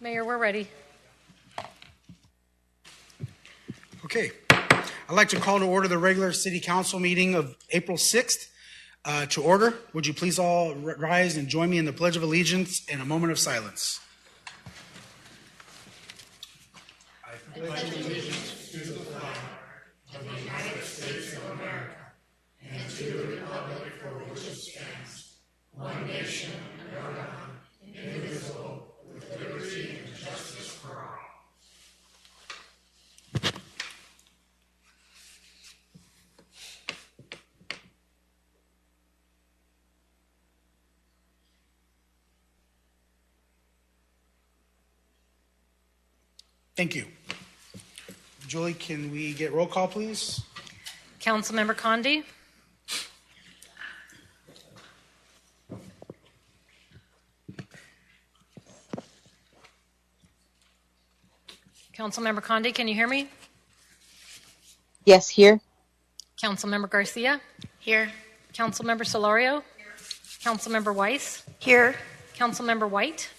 Mayor, we're ready. Okay. I'd like to call to order the regular city council meeting of April 6th to order. Would you please all rise and join me in the Pledge of Allegiance and a moment of silence? I pledge allegiance to the flag of the United States of America and to the republic for which it stands, one nation under God, indivisible, with liberty and justice for all. Thank you. Julie, can we get roll call, please? Councilmember Condi. Councilmember Condi, can you hear me? Yes, here. Councilmember Garcia. Here. Councilmember Solorio. Here. Councilmember Weiss. Here. Councilmember White.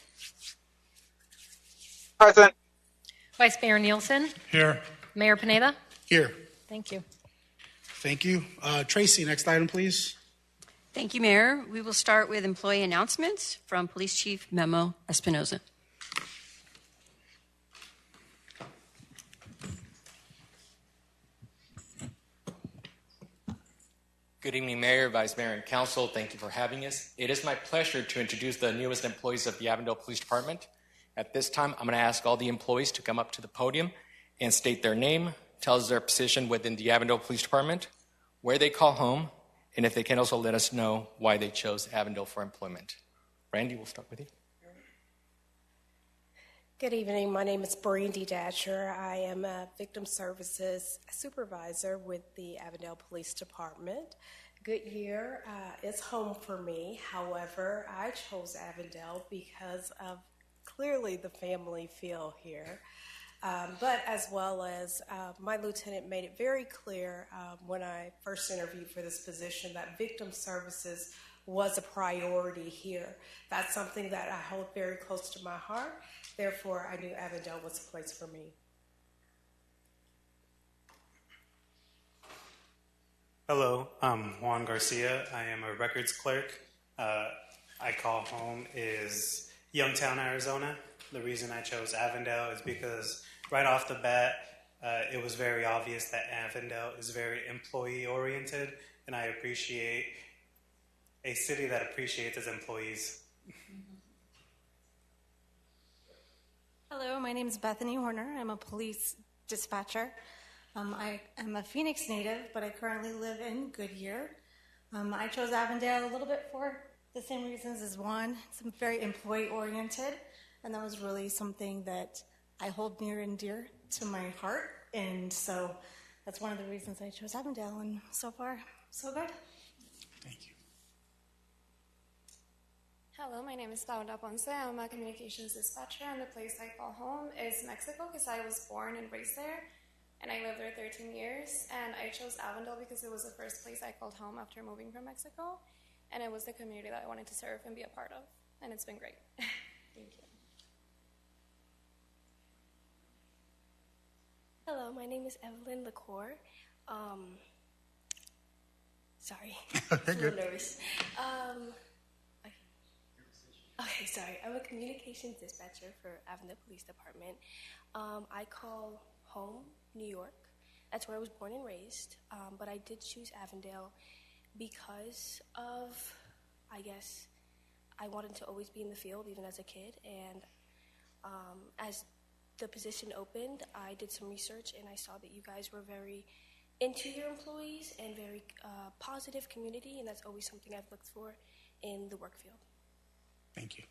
Present. Vice Mayor Nielsen. Here. Mayor Pineda. Here. Thank you. Thank you. Tracy, next item, please. Thank you, Mayor. We will start with employee announcements from Police Chief Memo Espinoza. Good evening, Mayor, Vice Mayor, and Council. Thank you for having us. It is my pleasure to introduce the newest employees of the Avondale Police Department. At this time, I'm going to ask all the employees to come up to the podium and state their name, tell us their position within the Avondale Police Department, where they call home, and if they can also let us know why they chose Avondale for employment. Randy, we'll start with you. Good evening. My name is Brandy Datcher. I am a Victim Services Supervisor with the Avondale Police Department. Goodyear is home for me. However, I chose Avondale because of clearly the family feel here, but as well as my lieutenant made it very clear when I first interviewed for this position that victim services was a priority here. That's something that I hold very close to my heart. Therefore, I knew Avondale was a place for me. Hello, I'm Juan Garcia. I am a records clerk. I call home is Youngtown, Arizona. The reason I chose Avondale is because right off the bat, it was very obvious that Avondale is very employee-oriented, and I appreciate a city that appreciates its employees. Hello, my name is Bethany Horner. I'm a police dispatcher. I am a Phoenix native, but I currently live in Goodyear. I chose Avondale a little bit for the same reasons as Juan. It's very employee-oriented, and that was really something that I hold near and dear to my heart, and so that's one of the reasons I chose Avondale, and so far, so good. Thank you. Hello, my name is Paula Ponce. I'm a communications dispatcher, and the place I call home is Mexico because I was born and raised there, and I lived there 13 years, and I chose Avondale because it was the first place I called home after moving from Mexico, and it was the community that I wanted to serve and be a part of, and it's been great. Thank you. Hello, my name is Evelyn LaCour. Sorry, I'm a little nervous. Okay, sorry. I'm a communications dispatcher for Avondale Police Department. I call home New York. That's where I was born and raised. But I did choose Avondale because of, I guess, I wanted to always be in the field, even as a kid. And as the position opened, I did some research, and I saw that you guys were very into your employees and very positive community, and that's always something I've looked for in the work field. Thank you.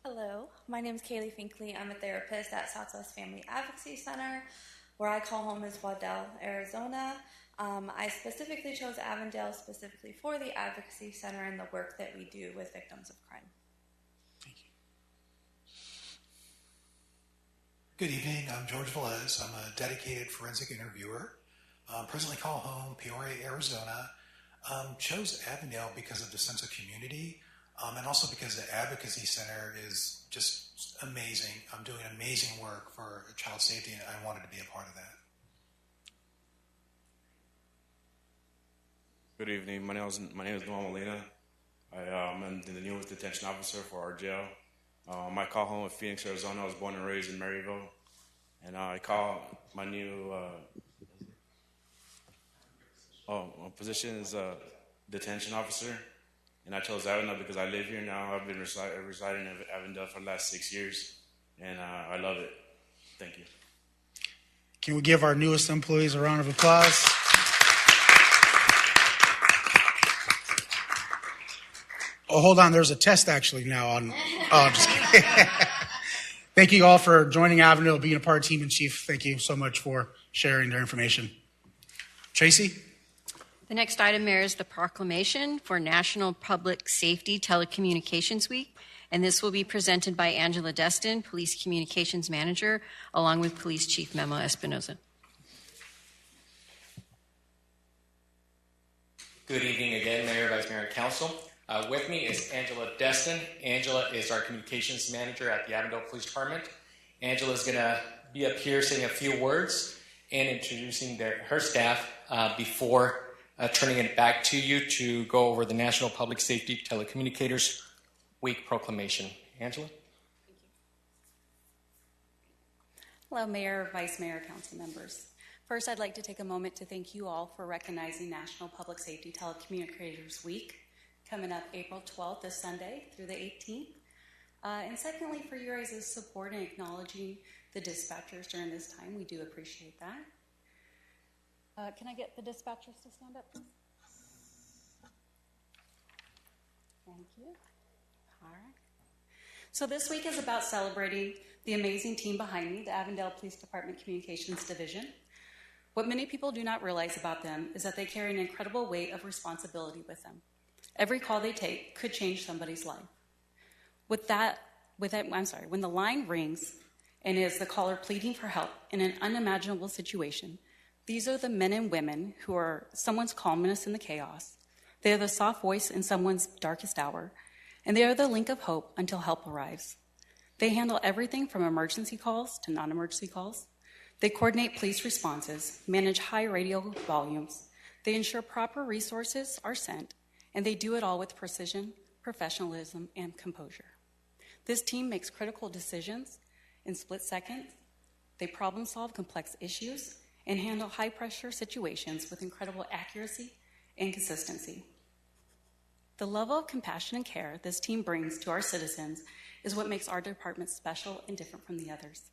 Hello, my name is Kaylee Finkley. I'm a therapist at Southwest Family Advocacy Center, where I call home is Waddell, Arizona. I specifically chose Avondale specifically for the Advocacy Center and the work that we do with victims of crime. Thank you. Good evening, I'm George Velez. I'm a dedicated forensic interviewer. Presently call home Peoria, Arizona. Chose Avondale because of the sense of community. and also because the Advocacy Center is just amazing. I'm doing amazing work for child safety, and I wanted to be a part of that. Good evening. My name is Noah Molina. I'm the newest detention officer for our jail. I call home in Phoenix, Arizona. I was born and raised in Maryville. And I call my new position is detention officer. And I chose Avondale because I live here now. I've been residing in Avondale for the last 6 years. And I love it. Thank you. Can we give our newest employees a round of applause? Oh, hold on. There's a test actually now on. Oh, I'm just kidding. Thank you all for joining Avondale, being a part of Team in Chief. Thank you so much for sharing their information. Tracy? The next item, Mayor, is the proclamation for National Public Safety Telecommunications Week, and this will be presented by Angela Destin, Police Communications Manager, along with Police Chief Memo Espinoza. Good evening again, Mayor, Vice Mayor, and Council. With me is Angela Destin. Angela is our Communications Manager at the Avondale Police Department. Angela is going to be up here saying a few words and introducing her staff before turning it back to you to go over the National Public Safety Telecommunicators Week proclamation. Angela? Thank you. Hello, Mayor, Vice Mayor, Council members. First, I'd like to take a moment to thank you all for recognizing National Public Safety Telecommunicators Week, coming up April 12th, this Sunday, through the 18th. And secondly, for your guys' support and acknowledging the dispatchers during this time. We do appreciate that. Can I get the dispatchers to stand up, please? Thank you. All right. So this week is about celebrating the amazing team behind me, the Avondale Police Department Communications Division. What many people do not realize about them is that they carry an incredible weight of responsibility with them. Every call they take could change somebody's life. When the line rings and is the caller pleading for help in an unimaginable situation, these are the men and women who are someone's calmness in the chaos. They are the soft voice in someone's darkest hour, and they are the link of hope until help arrives. They handle everything from emergency calls to non-emergency calls. They coordinate police responses, manage high radio volumes. They ensure proper resources are sent, and they do it all with precision, professionalism, and composure. This team makes critical decisions in split seconds. They problem solve complex issues and handle high-pressure situations with incredible accuracy and consistency. The level of compassion and care this team brings to our citizens is what makes our department special and different from the others.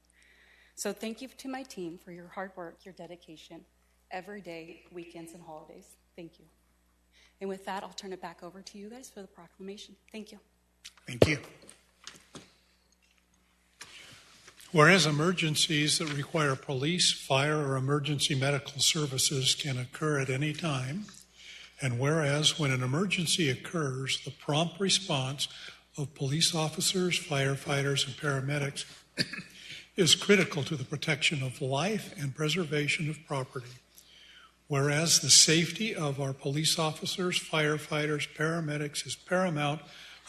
So thank you to my team for your hard work, your dedication, every day, weekends, and holidays. Thank you. And with that, I'll turn it back over to you guys for the proclamation. Thank you. Thank you. Whereas emergencies that require police, fire, or emergency medical services can occur at any time, and whereas when an emergency occurs, the prompt response of police officers, firefighters, and paramedics is critical to the protection of life and preservation of property. Whereas the safety of our police officers, firefighters, paramedics is paramount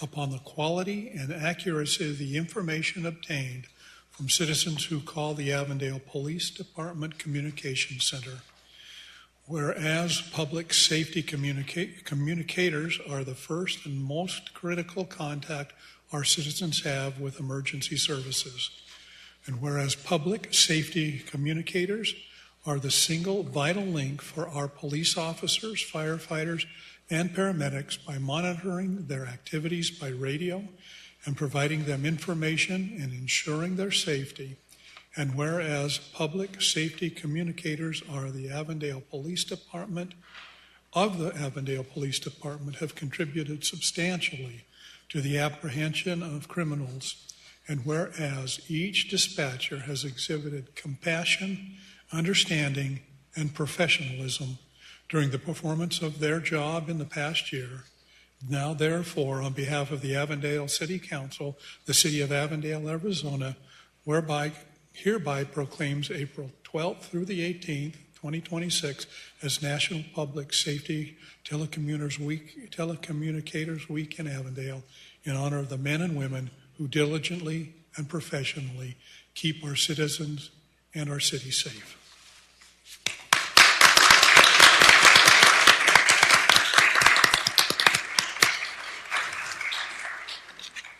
upon the quality and accuracy of the information obtained from citizens who call the Avondale Police Department Communications Center. Whereas public safety communicators are the first and most critical contact our citizens have with emergency services. And whereas public safety communicators are the single vital link for our police officers, firefighters, and paramedics by monitoring their activities by radio and providing them information and ensuring their safety. And whereas public safety communicators are the Avondale Police Department, have contributed substantially to the apprehension of criminals. And whereas each dispatcher has exhibited compassion, understanding, and professionalism during the performance of their job in the past year, now therefore, on behalf of the Avondale City Council, the City of Avondale, Arizona, hereby proclaims April 12th through the 18th, 2026 as National Public Safety Telecommunicators Week in Avondale in honor of the men and women who diligently and professionally keep our citizens and our city safe.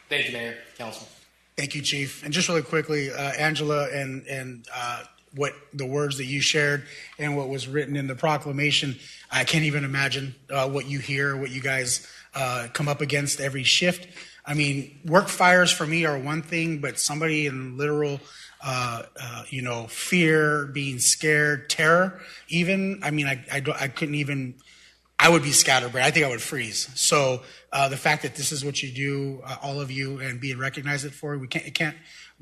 Thank you, Mayor, Council. Thank you, Chief. And just really quickly, Angela, and what the words that you shared and what was written in the proclamation, I can't even imagine what you hear, what you guys come up against every shift. I mean, work fires for me are one thing, but somebody in literal, fear, being scared, terror, even, I mean, I couldn't even, I would be scatterbrained. I think I would freeze. So the fact that this is what you do, all of you, and being recognized for it, it can't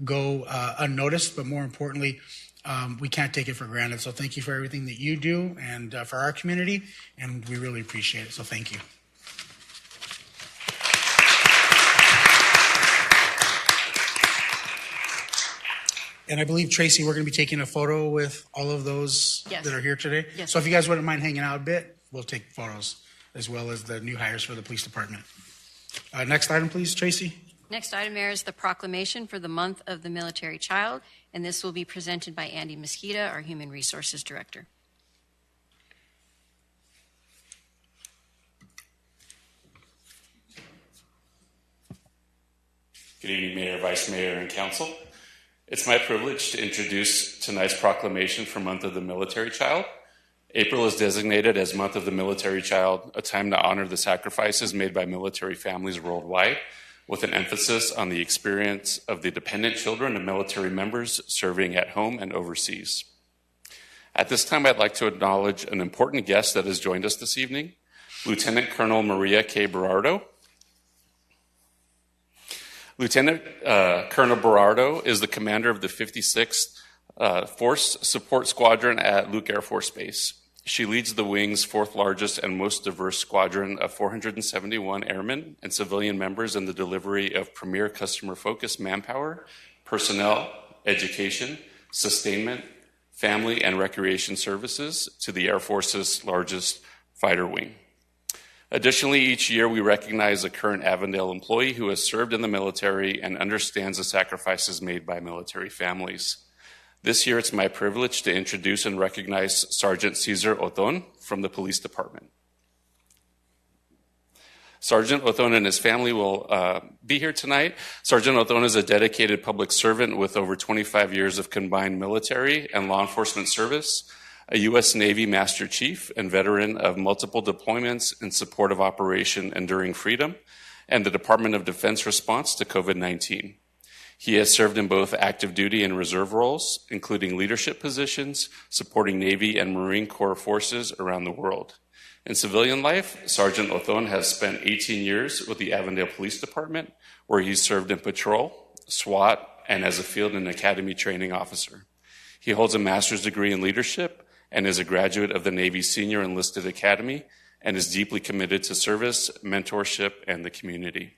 go unnoticed, but more importantly, we can't take it for granted. So thank you for everything that you do and for our community, and we really appreciate it. So thank you. And I believe, Tracy, we're going to be taking a photo with all of those that are here today. Yes. So if you guys wouldn't mind hanging out a bit, we'll take photos as well as the new hires for the police department. Next item, please, Tracy. Next item, Mayor, is the proclamation for the month of the military child, and this will be presented by Andy Mesquita, our Human Resources Director. Good evening, Mayor, Vice Mayor, and Council. It's my privilege to introduce tonight's proclamation for Month of the Military Child. April is designated as Month of the Military Child, a time to honor the sacrifices made by military families worldwide, with an emphasis on the experience of the dependent children of military members serving at home and overseas. At this time, I'd like to acknowledge an important guest that has joined us this evening, Lieutenant Colonel Maria K. Berardo. Lieutenant Colonel Berardo is the commander of the 56th Force Support Squadron at Luke Air Force Base. She leads the wing's fourth largest and most diverse squadron of 471 airmen and civilian members in the delivery of premier customer-focused manpower, personnel, education, sustainment, family, and recreation services to the Air Force's largest fighter wing. Additionally, each year we recognize a current Avondale employee who has served in the military and understands the sacrifices made by military families. This year, it's my privilege to introduce and recognize Sergeant Cesar Othon from the Police Department. Sergeant Othon and his family will be here tonight. Sergeant Othon is a dedicated public servant with over 25 years of combined military and law enforcement service, a U.S. Navy Master Chief and veteran of multiple deployments in support of Operation Enduring Freedom and the Department of Defense response to COVID-19. He has served in both active duty and reserve roles, including leadership positions, supporting Navy and Marine Corps forces around the world. In civilian life, Sergeant Othon has spent 18 years with the Avondale Police Department, where he served in patrol, SWAT, and as a field and academy training officer. He holds a master's degree in leadership and is a graduate of the Navy Senior Enlisted Academy and is deeply committed to service, mentorship, and the community.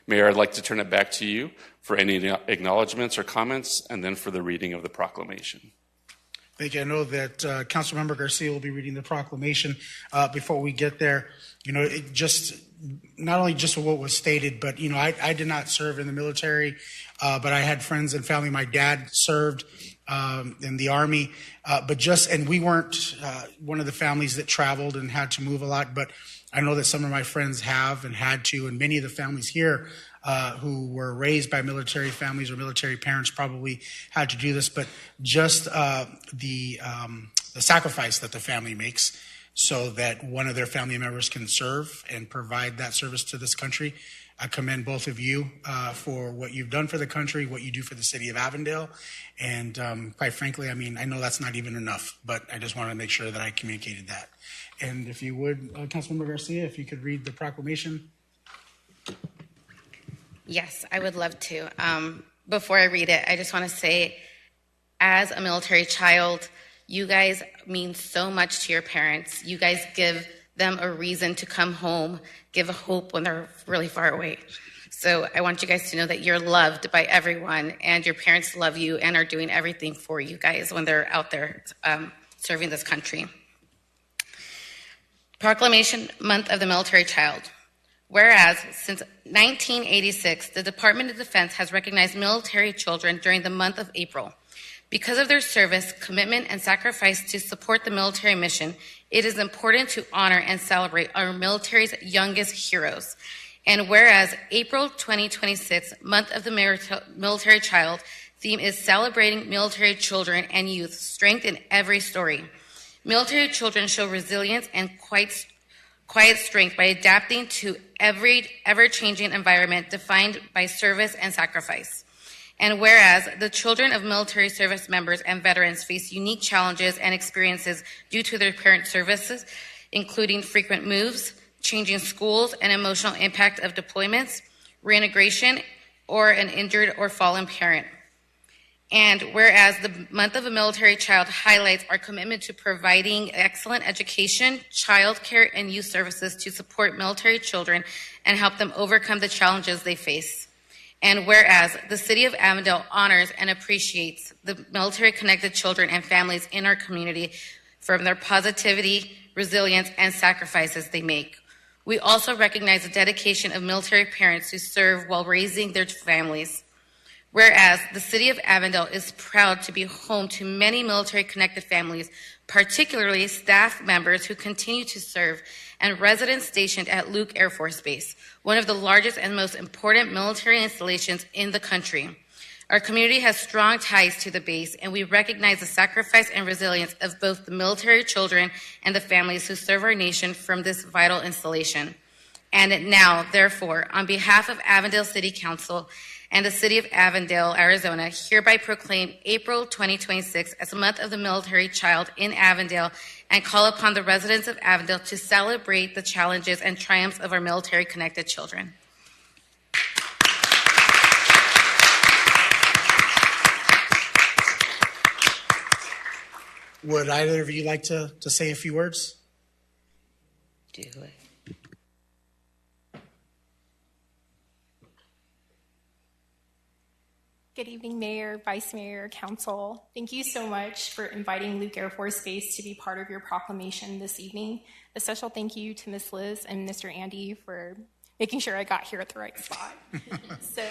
Mayor, I'd like to turn it back to you for any acknowledgments or comments, and then for the reading of the proclamation. Thank you. I know that Councilmember Garcia will be reading the proclamation. Before we get there, it just not only just what was stated, but I did not serve in the military, but I had friends and family. My dad served in the Army, and we weren't one of the families that traveled and had to move a lot, but I know that some of my friends have and had to, and many of the families here who were raised by military families or military parents probably had to do this, but just the sacrifice that the family makes so that one of their family members can serve and provide that service to this country. I commend both of you for what you've done for the country, what you do for the city of Avondale, and quite frankly, I know that's not even enough, but I just wanted to make sure that I communicated that. And if you would, Councilmember Garcia, if you could read the proclamation. Yes, I would love to. Before I read it, I just want to say, as a military child, you guys mean so much to your parents. You guys give them a reason to come home, give a hope when they're really far away. So I want you guys to know that you're loved by everyone, and your parents love you and are doing everything for you guys when they're out there serving this country. Proclamation Month of the Military Child. Whereas, since 1986, the Department of Defense has recognized military children during the month of April. Because of their service, commitment, and sacrifice to support the military mission, it is important to honor and celebrate our military's youngest heroes. And whereas April 2026, Month of the Military Child, theme is celebrating military children and youth, strength in every story. Military children show resilience and quiet strength by adapting to every ever-changing environment defined by service and sacrifice. And whereas the children of military service members and veterans face unique challenges and experiences due to their parent services, including frequent moves, changing schools, and emotional impact of deployments, reintegration, or an injured or fallen parent. And whereas the Month of a Military Child highlights our commitment to providing excellent education, childcare, and youth services to support military children and help them overcome the challenges they face. And whereas the City of Avondale honors and appreciates the military-connected children and families in our community from their positivity, resilience, and sacrifices they make. We also recognize the dedication of military parents who serve while raising their families. Whereas the City of Avondale is proud to be home to many military-connected families, particularly staff members who continue to serve and residents stationed at Luke Air Force Base, one of the largest and most important military installations in the country. Our community has strong ties to the base, and we recognize the sacrifice and resilience of both the military children and the families who serve our nation from this vital installation. And now, therefore, on behalf of Avondale City Council and the City of Avondale, Arizona, hereby proclaim April 2026 as a Month of the Military Child in Avondale and call upon the residents of Avondale to celebrate the challenges and triumphs of our military-connected children. Would either of you like to say a few words? Do it. Good evening, Mayor, Vice Mayor, Council. Thank you so much for inviting Luke Air Force Base to be part of your proclamation this evening. A special thank you to Ms. Liz and Mr. Andy for making sure I got here at the right spot. So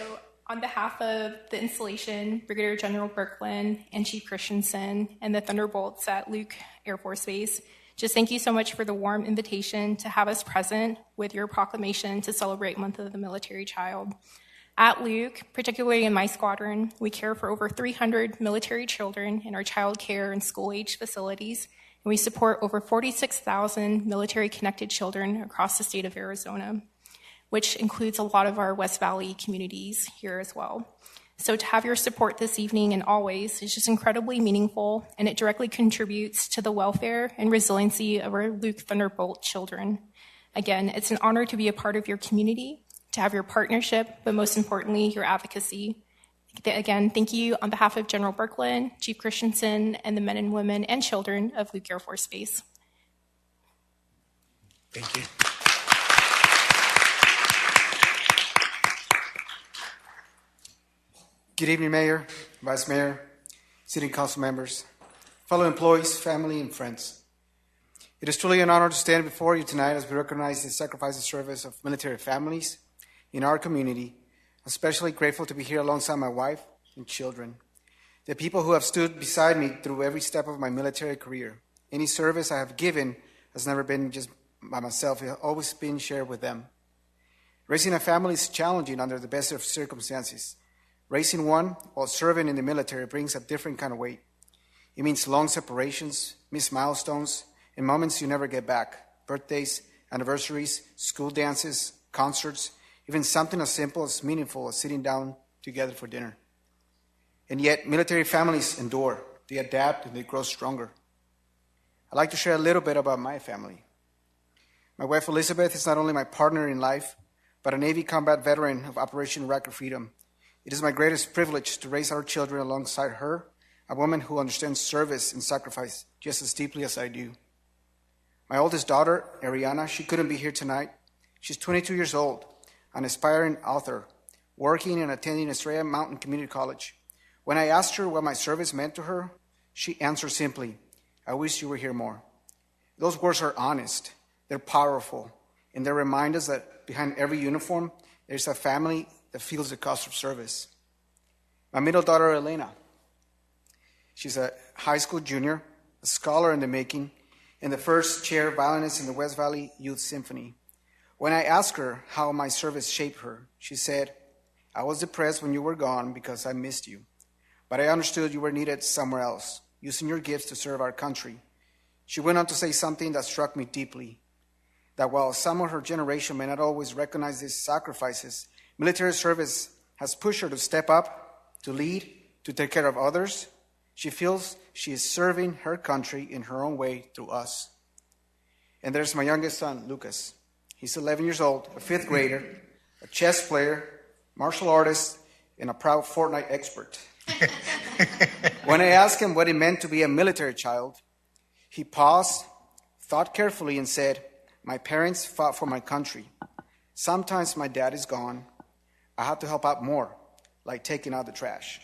on behalf of the installation, Brigadier General Brooklyn and Chief Christensen and the Thunderbolts at Luke Air Force Base, just thank you so much for the warm invitation to have us present with your proclamation to celebrate Month of the Military Child. At Luke, particularly in my squadron, we care for over 300 military children in our child care and school-age facilities, and we support over 46,000 military-connected children across the state of Arizona, which includes a lot of our West Valley communities here as well. So to have your support this evening and always is just incredibly meaningful, and it directly contributes to the welfare and resiliency of our Luke Thunderbolt children. Again, it's an honor to be a part of your community, to have your partnership, but most importantly, your advocacy. Again, thank you on behalf of General Brooklyn, Chief Christensen, and the men and women and children of Luke Air Force Base. Thank you. Good evening, Mayor, Vice Mayor, City Council members, fellow employees, family, and friends. It is truly an honor to stand before you tonight as we recognize the sacrifice and service of military families in our community. I'm especially grateful to be here alongside my wife and children, the people who have stood beside me through every step of my military career. Any service I have given has never been just by myself, it has always been shared with them. Raising a family is challenging under the best of circumstances. Raising one while serving in the military brings a different kind of weight. It means long separations, missed milestones, and moments you never get back. Birthdays, anniversaries, school dances, concerts, even something as simple as meaningful as sitting down together for dinner. And yet, military families endure, they adapt, and they grow stronger. I'd like to share a little bit about my family. My wife, Elizabeth, is not only my partner in life, but a Navy combat veteran of Operation Iraqi Freedom. It is my greatest privilege to raise our children alongside her, a woman who understands service and sacrifice just as deeply as I do. My oldest daughter, Ariana, she couldn't be here tonight. She's 22 years old, an aspiring author, working and attending Estrella Mountain Community College. When I asked her what my service meant to her, she answered simply, I wish you were here more. Those words are honest, they're powerful, and they remind us that behind every uniform, there's a family that feels the cost of service. My middle daughter, Elena, she's a high school junior, a scholar in the making, and the first chair violinist in the West Valley Youth Symphony. When I asked her how my service shaped her, she said, I was depressed when you were gone because I missed you. But I understood you were needed somewhere else, using your gifts to serve our country. She went on to say something that struck me deeply, that while some of her generation may not always recognize these sacrifices, military service has pushed her to step up, to lead, to take care of others. She feels she is serving her country in her own way through us. And there's my youngest son, Lucas. He's 11 years old, a fifth grader, a chess player, martial artist, and a proud Fortnite expert. When I asked him what it meant to be a military child, he paused, thought carefully, and said, my parents fought for my country. Sometimes my dad is gone. I have to help out more, like taking out the trash.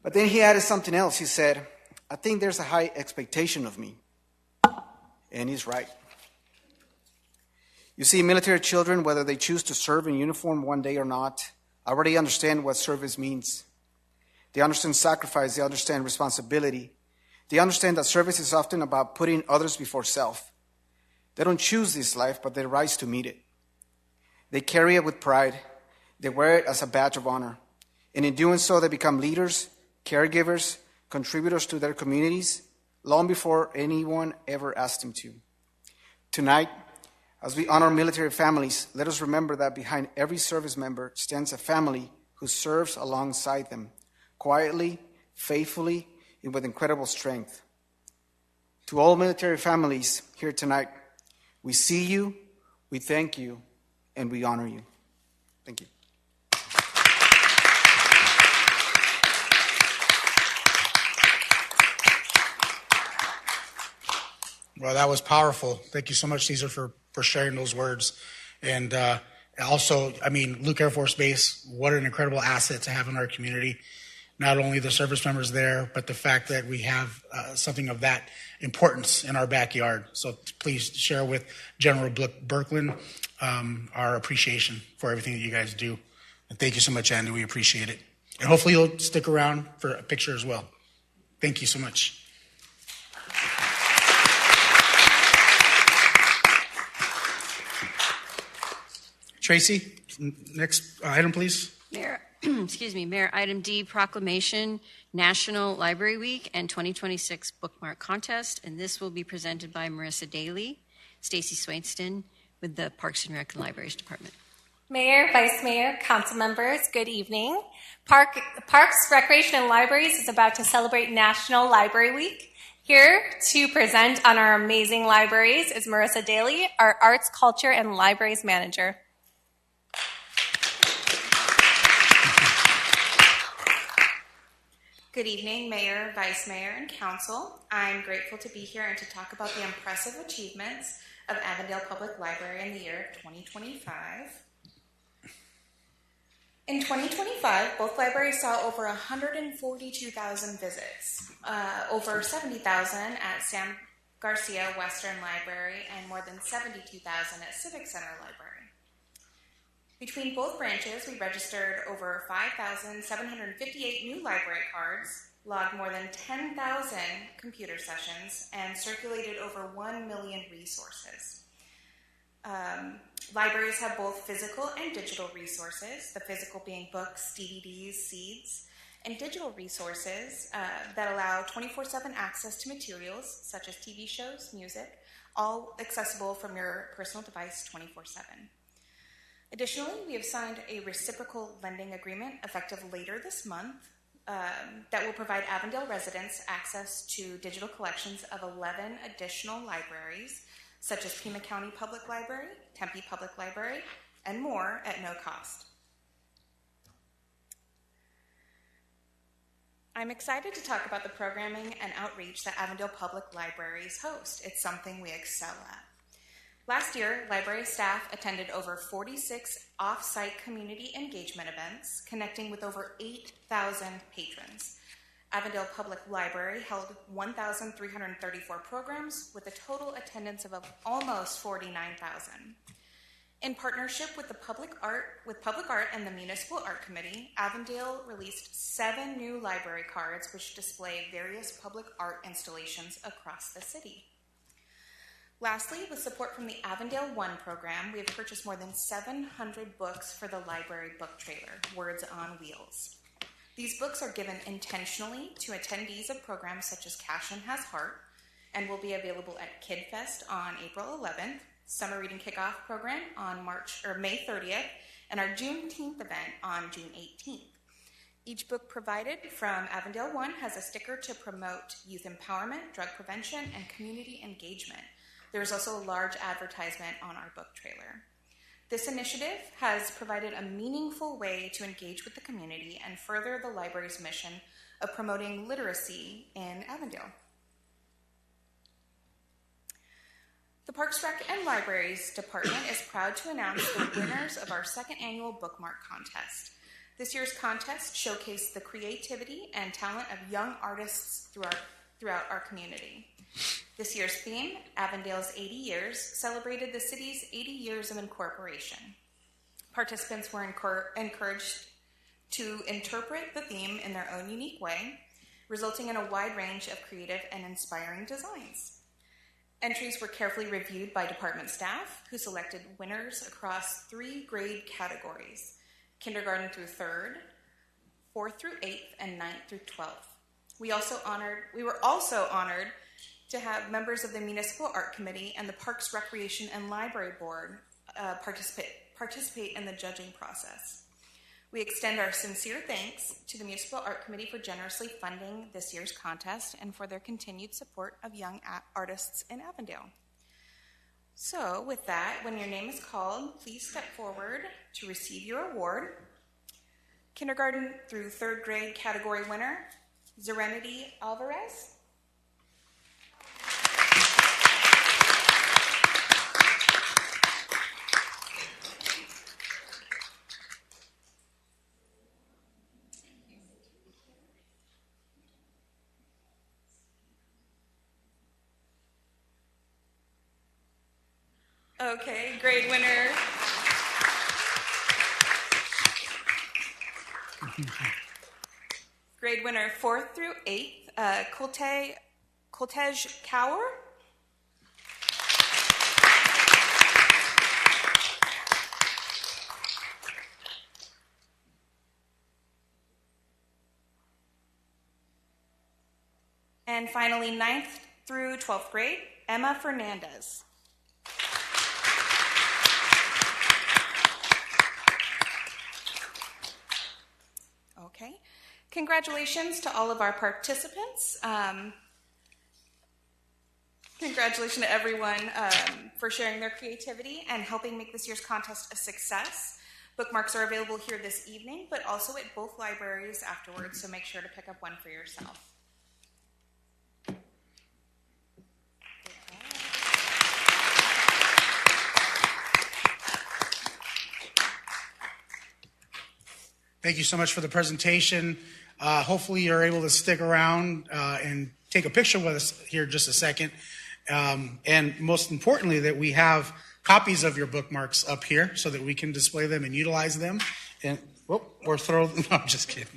But then he added something else. He said, I think there's a high expectation of me. And he's right. You see, military children, whether they choose to serve in uniform one day or not, already understand what service means. They understand sacrifice. They understand responsibility. They understand that service is often about putting others before self. They don't choose this life, but they rise to meet it. They carry it with pride. They wear it as a badge of honor. And in doing so, they become leaders, caregivers, contributors to their communities, long before anyone ever asked them to. Tonight, as we honor military families, let us remember that behind every service member stands a family who serves alongside them, quietly, faithfully, and with incredible strength. To all military families here tonight, we see you, we thank you, and we honor you. Thank you. Well, that was powerful. Thank you so much, Cesar, for sharing those words. And also, I mean, Luke Air Force Base, what an incredible asset to have in our community. Not only the service members there, but the fact that we have something of that importance in our backyard. So please share with General Berkland our appreciation for everything that you guys do. And thank you so much, Andy. We appreciate it. And hopefully you'll stick around for a picture as well. Thank you so much. Tracy, next item, please. Mayor, Mayor, item D, Proclamation, National Library Week and 2026 Bookmark Contest. And this will be presented by Marissa Daly, Stacy Swainston with the Parks and Rec and Libraries Department. Mayor, Vice Mayor, council members, good evening. Parks, Recreation, and Libraries is about to celebrate National Library Week. Here to present on our amazing libraries is Marissa Daly, our Arts, Culture, and Libraries Manager. Good evening, Mayor, Vice Mayor, and Council. I'm grateful to be here and to talk about the impressive achievements of Avondale Public Library in the year 2025. In 2025, both libraries saw over 142,000 visits, over 70,000 at Sam Garcia Western Library, and more than 72,000 at Civic Center Library. Between both branches, we registered over 5,758 new library cards, logged more than 10,000 computer sessions, and circulated over 1 million resources. Libraries have both physical and digital resources, the physical being books, DVDs, seeds, and digital resources that allow 24/7 access to materials such as TV shows, music, all accessible from your personal device 24/7. Additionally, we have signed a reciprocal lending agreement effective later this month that will provide Avondale residents access to digital collections of 11 additional libraries, such as Pima County Public Library, Tempe Public Library, and more at no cost. I'm excited to talk about the programming and outreach that Avondale Public Libraries host. It's something we excel at. Last year, library staff attended over 46 off-site community engagement events, connecting with over 8,000 patrons. Avondale Public Library held 1,334 programs with a total attendance of almost 49,000. In partnership with Public Art and the Municipal Art Committee, Avondale released 7 new library cards which display various public art installations across the city. Lastly, with support from the Avondale One program, we have purchased more than 700 books for the library book trailer, Words on Wheels. These books are given intentionally to attendees of programs such as Cash and Has Heart and will be available at Kid Fest on April 11th, Summer Reading Kickoff program on May 30th, and our Juneteenth event on June 18th. Each book provided from Avondale One has a sticker to promote youth empowerment, drug prevention, and community engagement. There is also a large advertisement on our book trailer. This initiative has provided a meaningful way to engage with the community and further the library's mission of promoting literacy in Avondale. The Parks, Rec, and Libraries Department is proud to announce the winners of our second annual Bookmark contest. This year's contest showcased the creativity and talent of young artists throughout our community. This year's theme, Avondale's 80 Years, celebrated the city's 80 years of incorporation. Participants were encouraged to interpret the theme in their own unique way, resulting in a wide range of creative and inspiring designs. Entries were carefully reviewed by department staff, who selected winners across 3 grade categories: kindergarten through 3rd, 4th through 8th, and 9th through 12th. We were also honored to have members of the Municipal Art Committee and the Parks, Recreation, and Library Board participate in the judging process. We extend our sincere thanks to the Municipal Art Committee for generously funding this year's contest and for their continued support of young artists in Avondale. So with that, when your name is called, please step forward to receive your award. Kindergarten through 3rd grade category winner, Serenity Alvarez. Okay, grade winner. Grade winner 4th through 8th, Koltej Kaur. And finally, 9th through 12th grade, Emma Fernandez. Okay. Congratulations to all of our participants. Congratulations to everyone for sharing their creativity and helping make this year's contest a success. Bookmarks are available here this evening, but also at both libraries afterwards, so make sure to pick up one for yourself. Thank you so much for the presentation. Hopefully you're able to stick around and take a picture with us here in just a second. And most importantly, that we have copies of your bookmarks up here so that we can display them and utilize them. And or throw them. No, I'm just kidding.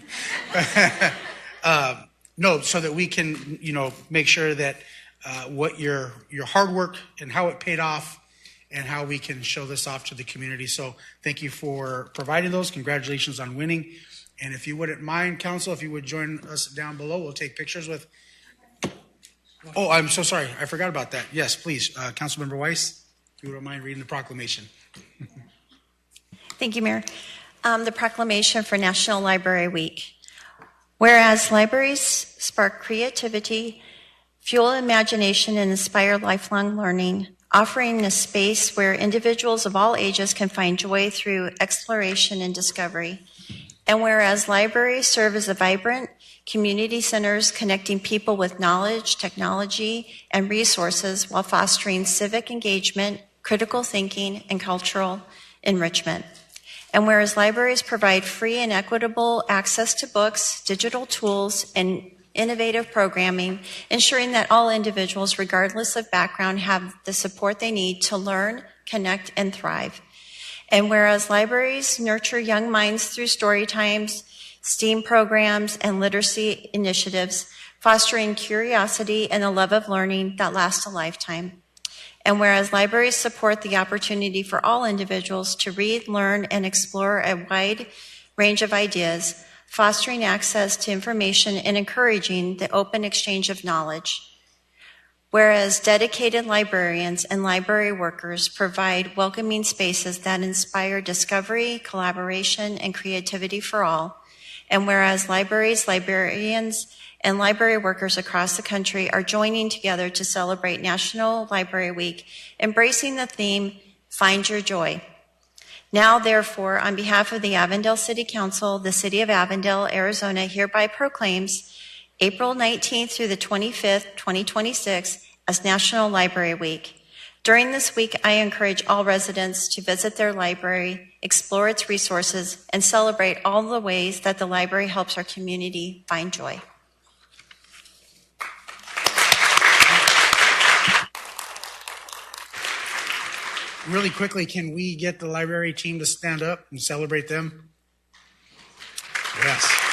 No, so that we can, make sure that what your hard work and how it paid off and how we can show this off to the community. So thank you for providing those. Congratulations on winning. And if you wouldn't mind, Council, if you would join us down below, we'll take pictures with... Oh, I'm so sorry. I forgot about that. Yes, please. Councilmember Weiss, if you wouldn't mind reading the proclamation. Thank you, Mayor. The proclamation for National Library Week. Whereas libraries spark creativity, fuel imagination, and inspire lifelong learning, offering a space where individuals of all ages can find joy through exploration and discovery. And whereas libraries serve as a vibrant community centers connecting people with knowledge, technology, and resources while fostering civic engagement, critical thinking, and cultural enrichment. And whereas libraries provide free and equitable access to books, digital tools, and innovative programming, ensuring that all individuals, regardless of background, have the support they need to learn, connect, and thrive. And whereas libraries nurture young minds through story times, STEAM programs, and literacy initiatives, fostering curiosity and a love of learning that lasts a lifetime. And whereas libraries support the opportunity for all individuals to read, learn, and explore a wide range of ideas, fostering access to information and encouraging the open exchange of knowledge. Whereas dedicated librarians and library workers provide welcoming spaces that inspire discovery, collaboration, and creativity for all. And whereas libraries, librarians, and library workers across the country are joining together to celebrate National Library Week, embracing the theme, Find Your Joy. Now, therefore, on behalf of the Avondale City Council, the City of Avondale, Arizona hereby proclaims April 19th through the 25th, 2026 as National Library Week. During this week, I encourage all residents to visit their library, explore its resources, and celebrate all the ways that the library helps our community find joy. Really quickly, can we get the library team to stand up and celebrate them? Yes.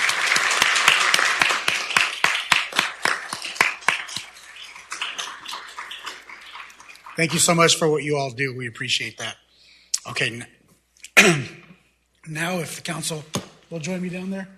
Thank you so much for what you all do. We appreciate that. Okay, now if the council will join me down there.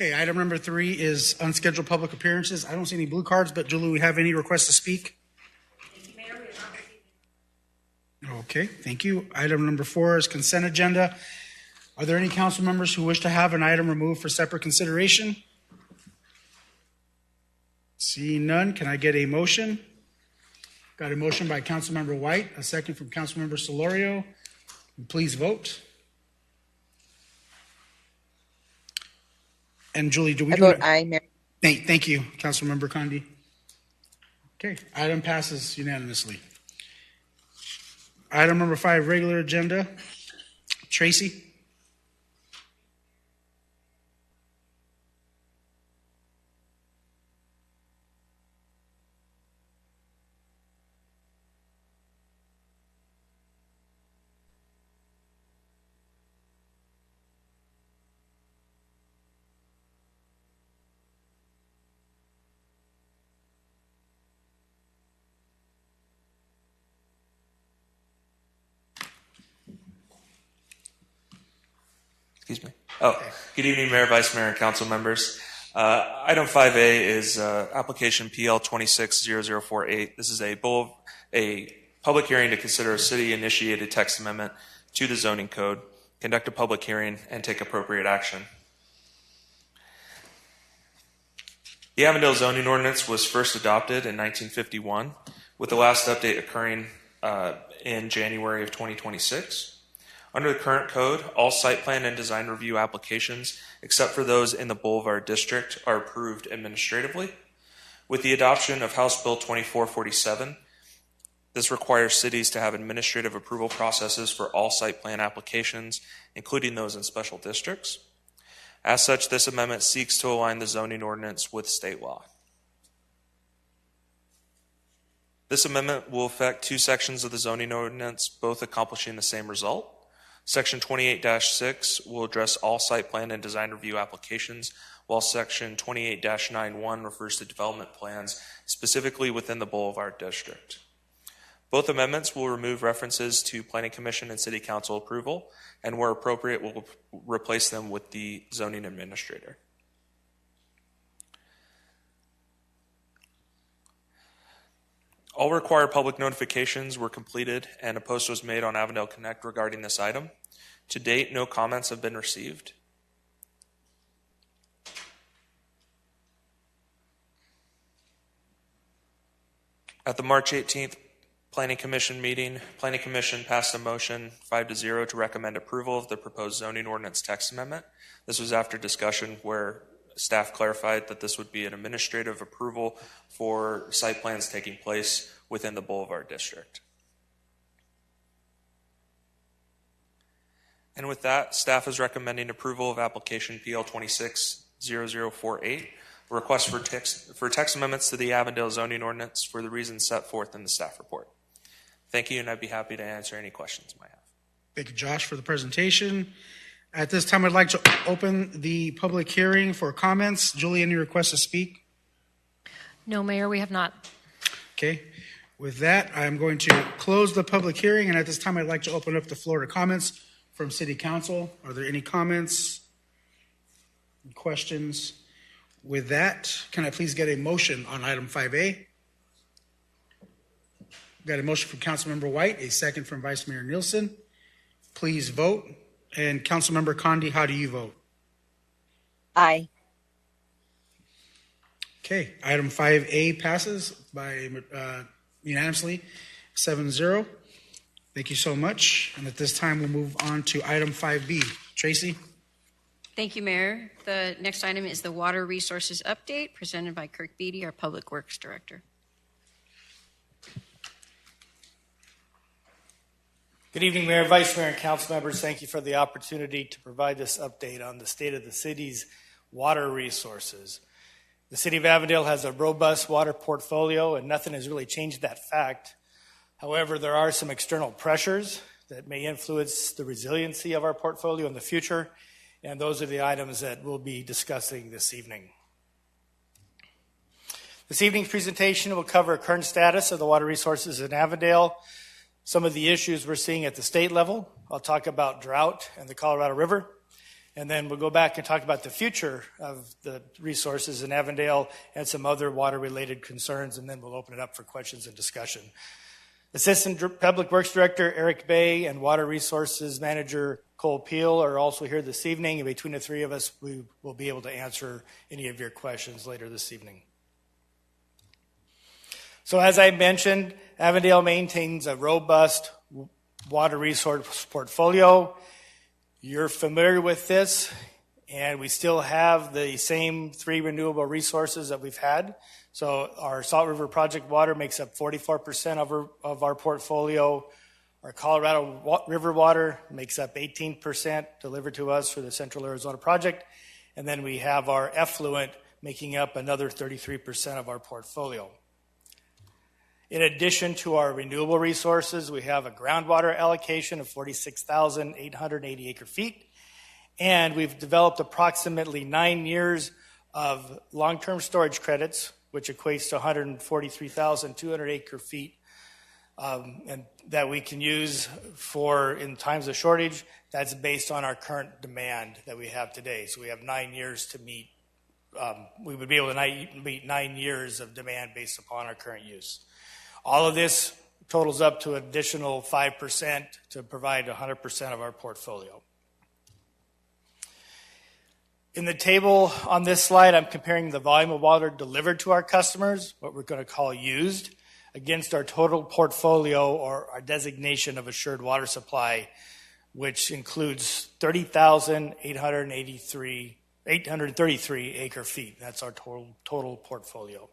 Okay, item number 3 is unscheduled public appearances. I don't see any blue cards, but Julie, we have any requests to speak? Okay, thank you. Item number 4 is consent agenda. Are there any council members who wish to have an item removed for separate consideration? Seeing none, can I get a motion? Got a motion by Councilmember White, a second from Councilmember Solorio. Please vote. And Julie, do we vote aye, Mayor. Thank you, Councilmember Condi. Okay, item passes unanimously. Item number 5, regular agenda. Tracy? Excuse me. Good evening, Mayor, Vice Mayor, and council members. Item 5A is application PL 260048. This is a public hearing to consider a city-initiated text amendment to the zoning code, conduct a public hearing, and take appropriate action. The Avondale zoning ordinance was first adopted in 1951, with the last update occurring in January of 2026. Under the current code, all site plan and design review applications, except for those in the Boulevard District, are approved administratively. With the adoption of House Bill 2447, this requires cities to have administrative approval processes for all site plan applications, including those in special districts. As such, this amendment seeks to align the zoning ordinance with state law. This amendment will affect 2 sections of the zoning ordinance, both accomplishing the same result. Section 28-6 will address all site plan and design review applications, while Section 28-91 refers to development plans specifically within the Boulevard District. Both amendments will remove references to Planning Commission and City Council approval, and where appropriate, will replace them with the zoning administrator. All required public notifications were completed, and a post was made on Avondale Connect regarding this item. To date, no comments have been received. At the March 18th Planning Commission meeting, Planning Commission passed a motion 5-0 to recommend approval of the proposed zoning ordinance text amendment. This was after discussion where staff clarified that this would be an administrative approval for site plans taking place within the Boulevard District. And with that, staff is recommending approval of application PL 260048, a request for text amendments to the Avondale zoning ordinance for the reasons set forth in the staff report. Thank you, and I'd be happy to answer any questions you might have. Thank you, Josh, for the presentation. At this time, I'd like to open the public hearing for comments. Julie, any requests to speak? No, Mayor, we have not. Okay. With that, I'm going to close the public hearing, and at this time, I'd like to open up the floor to comments from City Council. Are there any comments, questions? With that, can I please get a motion on item 5A? Got a motion from Councilmember White, a second from Vice Mayor Nielsen. Please vote. And Councilmember Condi, how do you vote? Aye. Okay, item 5A passes by unanimously 7-0. Thank you so much. And at this time, we'll move on to item 5B. Tracy? Thank you, Mayor. The next item is the Water Resources Update presented by Kirk Beatty, our Public Works Director. Good evening, Mayor, Vice Mayor, and council members. Thank you for the opportunity to provide this update on the state of the city's water resources. The city of Avondale has a robust water portfolio, and nothing has really changed that fact. However, there are some external pressures that may influence the resiliency of our portfolio in the future, and those are the items that we'll be discussing this evening. This evening's presentation will cover current status of the water resources in Avondale, some of the issues we're seeing at the state level. I'll talk about drought and the Colorado River, And then we'll go back and talk about the future of the resources in Avondale and some other water-related concerns, and then we'll open it up for questions and discussion. Assistant Public Works Director Eric Bay and Water Resources Manager Cole Peel are also here this evening, and between the three of us, we will be able to answer any of your questions later this evening. So as I mentioned, Avondale maintains a robust water resource portfolio. You're familiar with this, and we still have the same 3 renewable resources that we've had. So our Salt River Project water makes up 44% of our portfolio. Our Colorado River water makes up 18% delivered to us for the Central Arizona Project. And then we have our effluent making up another 33% of our portfolio. In addition to our renewable resources, we have a groundwater allocation of 46,880 acre feet, and we've developed approximately 9 years of long-term storage credits, which equates to 143,200 acre feet, and that we can use for in times of shortage. That's based on our current demand that we have today. So we have 9 years to meet. We would be able to meet 9 years of demand based upon our current use. All of this totals up to an additional 5% to provide 100% of our portfolio. In the table on this slide, I'm comparing the volume of water delivered to our customers, what we're going to call used, against our total portfolio or our designation of assured water supply, which includes 833 acre feet. That's our total portfolio.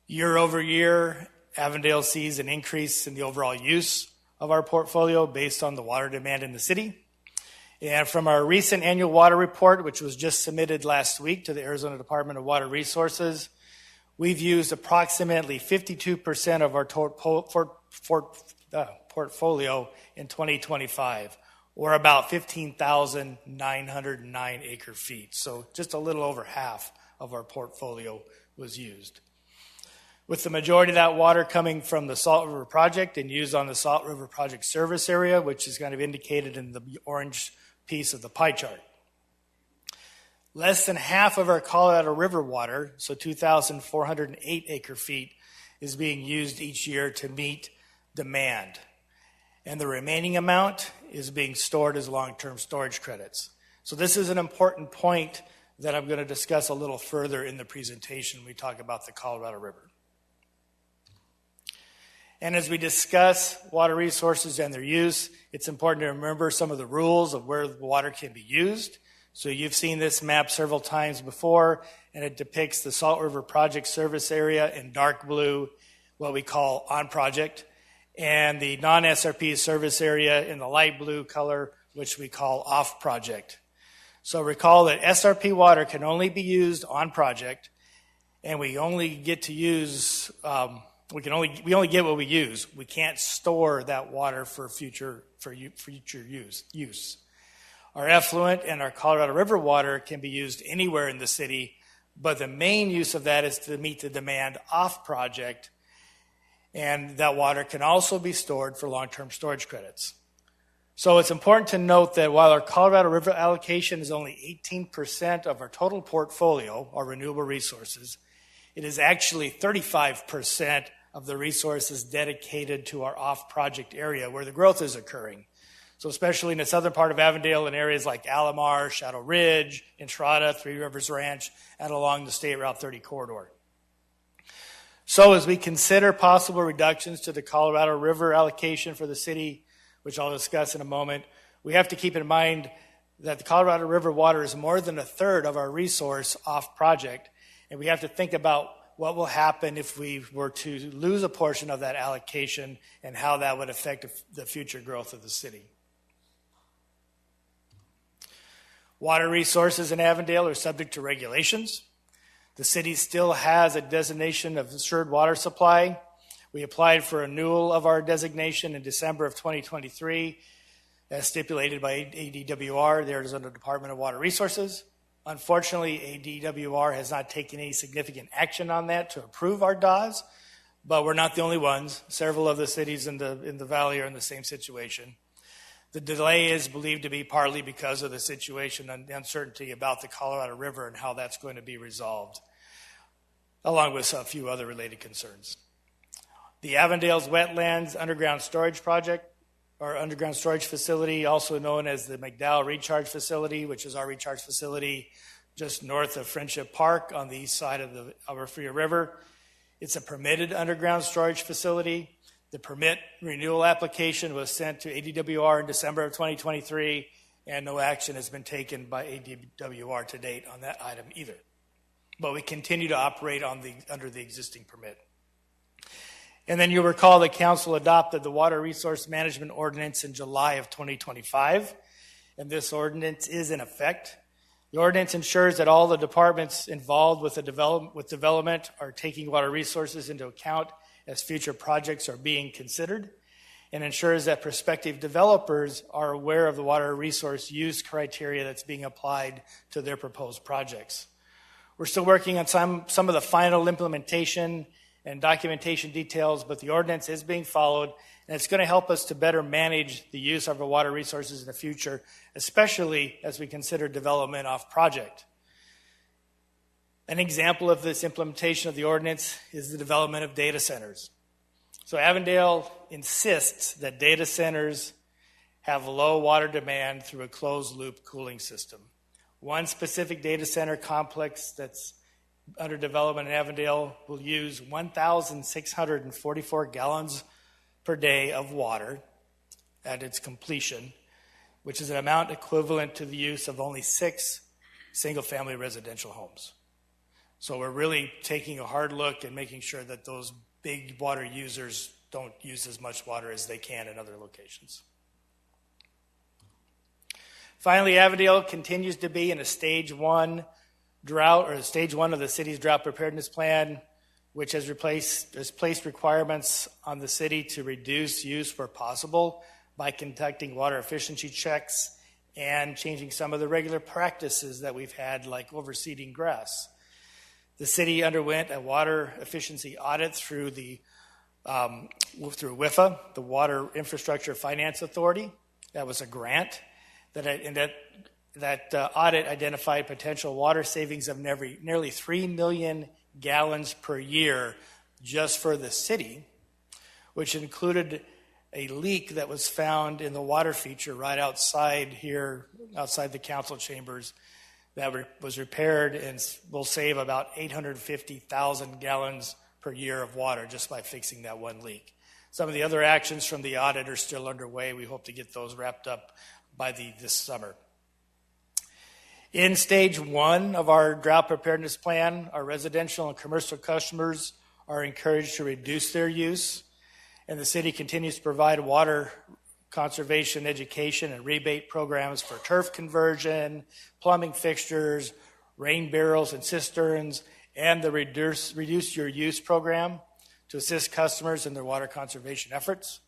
Year over year, Avondale sees an increase in the overall use of our portfolio based on the water demand in the city. And from our recent annual water report, which was just submitted last week to the Arizona Department of Water Resources, we've used approximately 52% of our portfolio in 2025, or about 15,909 acre feet. So just a little over half of our portfolio was used. With the majority of that water coming from the Salt River Project and used on the Salt River Project service area, which is kind of indicated in the orange piece of the pie chart. Less than half of our Colorado River water, so 2,408 acre feet, is being used each year to meet demand. And the remaining amount is being stored as long-term storage credits. So this is an important point that I'm going to discuss a little further in the presentation when we talk about the Colorado River. And as we discuss water resources and their use, it's important to remember some of the rules of where the water can be used. So you've seen this map several times before, and it depicts the Salt River Project service area in dark blue, what we call on project, and the non-SRP service area in the light blue color, which we call off project. So recall that SRP water can only be used on project, and we only get to use we only get what we use. We can't store that water for future use. Our effluent and our Colorado River water can be used anywhere in the city, but the main use of that is to meet the demand off project, and that water can also be stored for long-term storage credits. So it's important to note that while our Colorado River allocation is only 18% of our total portfolio, our renewable resources, it is actually 35% of the resources dedicated to our off-project area where the growth is occurring. So especially in the southern part of Avondale in areas like Alomar, Shadow Ridge, Entrada, Three Rivers Ranch, and along the State Route 30 corridor. So as we consider possible reductions to the Colorado River allocation for the city, which I'll discuss in a moment, we have to keep in mind that the Colorado River water is more than a third of our resource off-project, and we have to think about what will happen if we were to lose a portion of that allocation and how that would affect the future growth of the city. Water resources in Avondale are subject to regulations. The city still has a designation of assured water supply. We applied for renewal of our designation in December of 2023, as stipulated by ADWR, the Arizona Department of Water Resources. Unfortunately, ADWR has not taken any significant action on that to approve our DAWs, but we're not the only ones. Several of the cities in the valley are in the same situation. The delay is believed to be partly because of the situation and the uncertainty about the Colorado River and how that's going to be resolved, along with a few other related concerns. The Avondale's Wetlands Underground Storage Project, or Underground Storage Facility, also known as the McDowell Recharge Facility, which is our recharge facility just north of Friendship Park on the east side of the Fria River. It's a permitted underground storage facility. The permit renewal application was sent to ADWR in December of 2023, and no action has been taken by ADWR to date on that item either. But we continue to operate under the existing permit. And then you'll recall the council adopted the Water Resource Management Ordinance in July of 2025, and this ordinance is in effect. The ordinance ensures that all the departments involved with development are taking water resources into account as future projects are being considered, and ensures that prospective developers are aware of the water resource use criteria that's being applied to their proposed projects. We're still working on some of the final implementation and documentation details, but the ordinance is being followed, and it's going to help us to better manage the use of our water resources in the future, especially as we consider development off project. An example of this implementation of the ordinance is the development of data centers. So Avondale insists that data centers have low water demand through a closed-loop cooling system. One specific data center complex that's under development in Avondale will use 1,644 gallons per day of water at its completion, which is an amount equivalent to the use of only 6 single-family residential homes. So we're really taking a hard look and making sure that those big water users don't use as much water as they can in other locations. Finally, Avondale continues to be in a stage 1 drought, or stage 1 of the city's drought preparedness plan, which has placed requirements on the city to reduce use where possible by conducting water efficiency checks and changing some of the regular practices that we've had, like overseeding grass. The city underwent a water efficiency audit through WIFA, the Water Infrastructure Finance Authority. That was a grant. That audit identified potential water savings of nearly 3 million gallons per year just for the city, which included a leak that was found in the water feature right outside here, outside the council chambers, that was repaired and will save about 850,000 gallons per year of water just by fixing that one leak. Some of the other actions from the audit are still underway. We hope to get those wrapped up by this summer. In stage 1 of our drought preparedness plan, our residential and commercial customers are encouraged to reduce their use, and the city continues to provide water conservation education and rebate programs for turf conversion, plumbing fixtures, rain barrels and cisterns, and the Reduce Your Use program to assist customers in their water conservation efforts.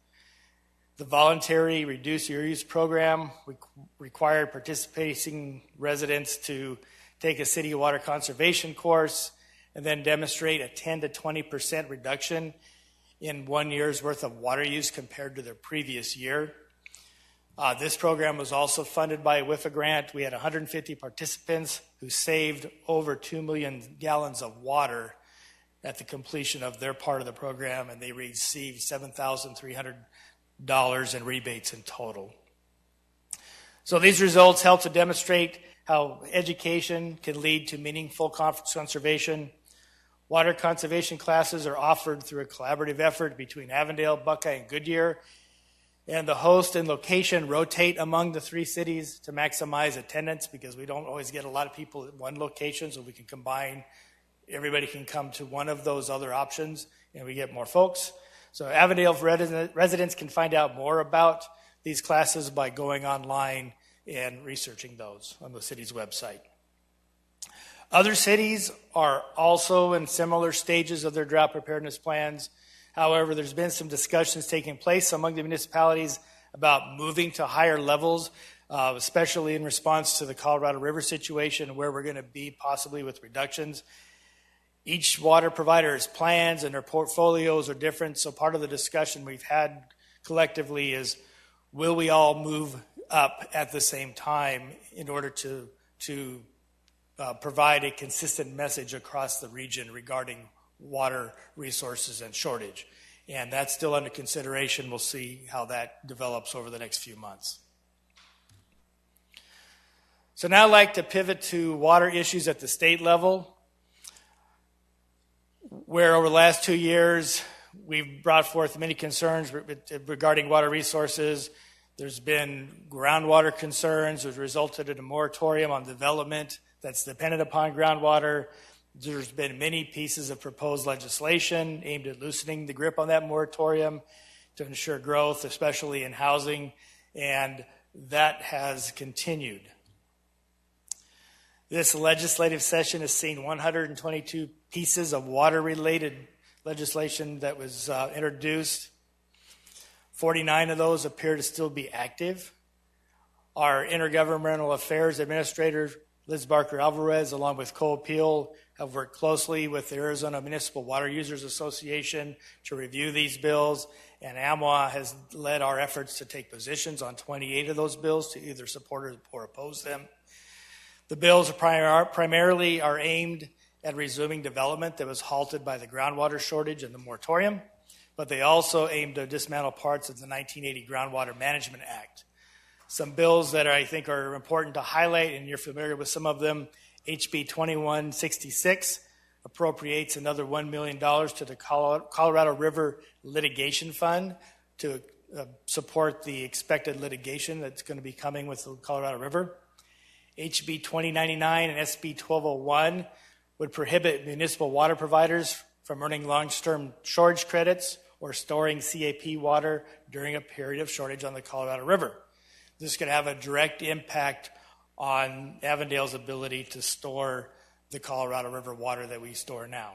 The voluntary Reduce Your Use program required participating residents to take a city water conservation course and then demonstrate a 10 to 20% reduction in 1 year's worth of water use compared to their previous year. This program was also funded by a WIFA grant. We had 150 participants who saved over 2 million gallons of water at the completion of their part of the program, and they received $7,300 in rebates in total. So these results help to demonstrate how education can lead to meaningful conservation. Water conservation classes are offered through a collaborative effort between Avondale, Buckeye, and Goodyear, and the host and location rotate among the 3 cities to maximize attendance, because we don't always get a lot of people at one location, so we can combine. Everybody can come to one of those other options, and we get more folks. So Avondale residents can find out more about these classes by going online and researching those on the city's website. Other cities are also in similar stages of their drought preparedness plans. However, there's been some discussions taking place among the municipalities about moving to higher levels, especially in response to the Colorado River situation, where we're going to be possibly with reductions. Each water provider's plans and their portfolios are different, so part of the discussion we've had collectively is will we all move up at the same time in order to provide a consistent message across the region regarding water resources and shortage? And that's still under consideration. We'll see how that develops over the next few months. So now I'd like to pivot to water issues at the state level, where over the last 2 years, we've brought forth many concerns regarding water resources. There's been groundwater concerns, which resulted in a moratorium on development that's dependent upon groundwater. There's been many pieces of proposed legislation aimed at loosening the grip on that moratorium to ensure growth, especially in housing, and that has continued. This legislative session has seen 122 pieces of water-related legislation that was introduced. 49 of those appear to still be active. Our Intergovernmental Affairs Administrator, Liz Barker Alvarez, along with Cole Peel, have worked closely with the Arizona Municipal Water Users Association to review these bills, and AMWA has led our efforts to take positions on 28 of those bills to either support or oppose them. The bills primarily are aimed at resuming development that was halted by the groundwater shortage and the moratorium, but they also aim to dismantle parts of the 1980 Groundwater Management Act. Some bills that I think are important to highlight, and you're familiar with some of them, HB 2166 appropriates another $1 million to the Colorado River Litigation Fund to support the expected litigation that's going to be coming with the Colorado River. HB 2099 and SB 1201 would prohibit municipal water providers from earning long-term shortage credits or storing CAP water during a period of shortage on the Colorado River. This could have a direct impact on Avondale's ability to store the Colorado River water that we store now.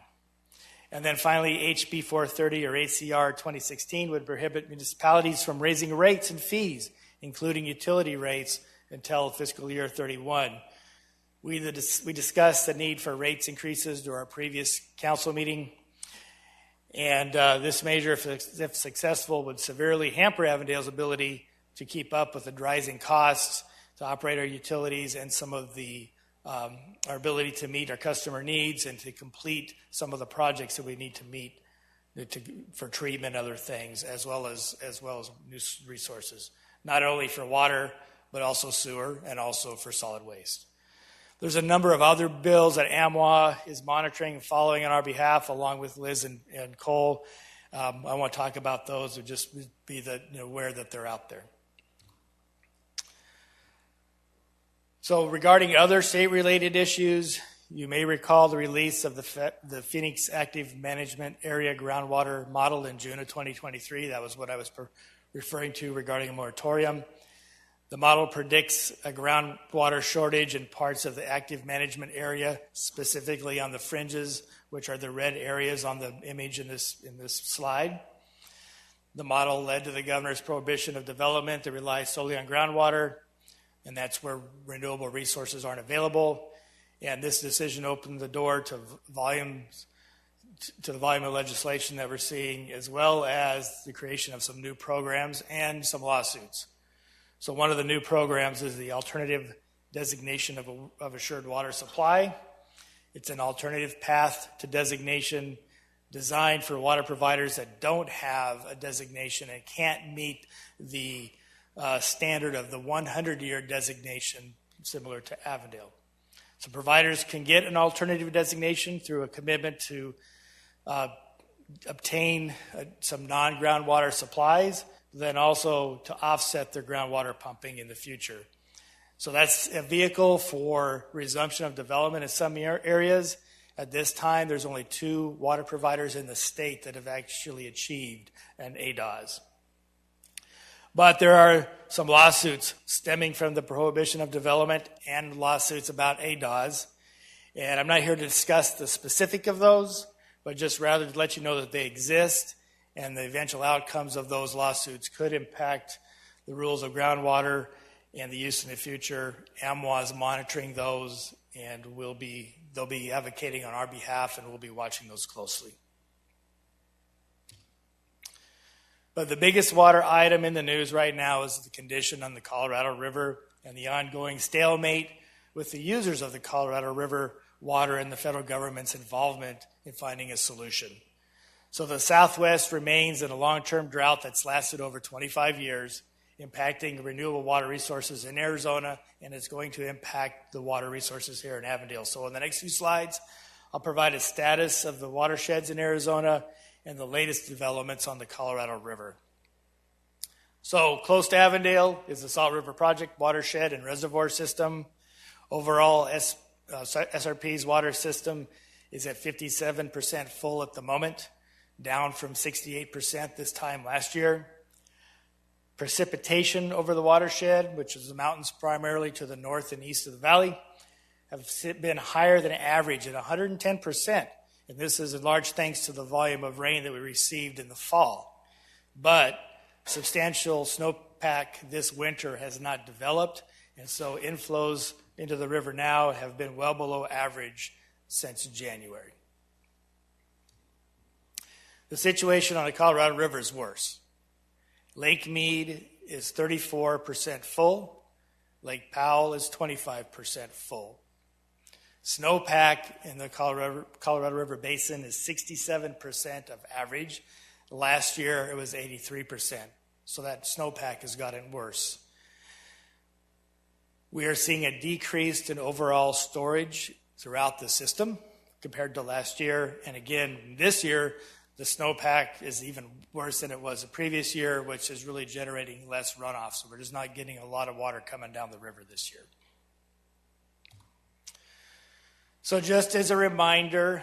And then finally, HB 430 or ACR 2016 would prohibit municipalities from raising rates and fees, including utility rates, until fiscal year 31. We discussed the need for rates increases during our previous council meeting, and this measure, if successful, would severely hamper Avondale's ability to keep up with the rising costs to operate our utilities and some of the our ability to meet our customer needs and to complete some of the projects that we need to meet for treatment and other things, as well as new resources, not only for water, but also sewer, and also for solid waste. There's a number of other bills that AMWA is monitoring and following on our behalf, along with Liz and Cole. I want to talk about those and just be aware that they're out there. So regarding other state-related issues, you may recall the release of the Phoenix Active Management Area Groundwater Model in June of 2023. That was what I was referring to regarding a moratorium. The model predicts a groundwater shortage in parts of the active management area, specifically on the fringes, which are the red areas on the image in this slide. The model led to the governor's prohibition of development that relies solely on groundwater, and that's where renewable resources aren't available. And this decision opened the door to the volume of legislation that we're seeing, as well as the creation of some new programs and some lawsuits. So one of the new programs is the alternative designation of assured water supply. It's an alternative path to designation designed for water providers that don't have a designation and can't meet the standard of the 100-year designation similar to Avondale. So providers can get an alternative designation through a commitment to obtain some non-groundwater supplies, then also to offset their groundwater pumping in the future. So that's a vehicle for resumption of development in some areas. At this time, there's only 2 water providers in the state that have actually achieved an ADOS. But there are some lawsuits stemming from the prohibition of development and lawsuits about ADOS. And I'm not here to discuss the specific of those, but just rather to let you know that they exist, and the eventual outcomes of those lawsuits could impact the rules of groundwater and the use in the future. AMWA is monitoring those, and they'll be advocating on our behalf, and we'll be watching those closely. But the biggest water item in the news right now is the condition on the Colorado River and the ongoing stalemate with the users of the Colorado River water and the federal government's involvement in finding a solution. So the Southwest remains in a long-term drought that's lasted over 25 years, impacting renewable water resources in Arizona, and it's going to impact the water resources here in Avondale. So in the next few slides, I'll provide a status of the watersheds in Arizona and the latest developments on the Colorado River. So close to Avondale is the Salt River Project watershed and reservoir system. Overall, SRP's water system is at 57% full at the moment, down from 68% this time last year. Precipitation over the watershed, which is the mountains primarily to the north and east of the valley, have been higher than average at 110%. And this is in large thanks to the volume of rain that we received in the fall. But substantial snowpack this winter has not developed, and so inflows into the river now have been well below average since January. The situation on the Colorado River is worse. Lake Mead is 34% full. Lake Powell is 25% full. Snowpack in the Colorado River Basin is 67% of average. Last year it was 83%. So that snowpack has gotten worse. We are seeing a decrease in overall storage throughout the system compared to last year. And again, this year, the snowpack is even worse than it was the previous year, which is really generating less runoff. So we're just not getting a lot of water coming down the river this year. So just as a reminder,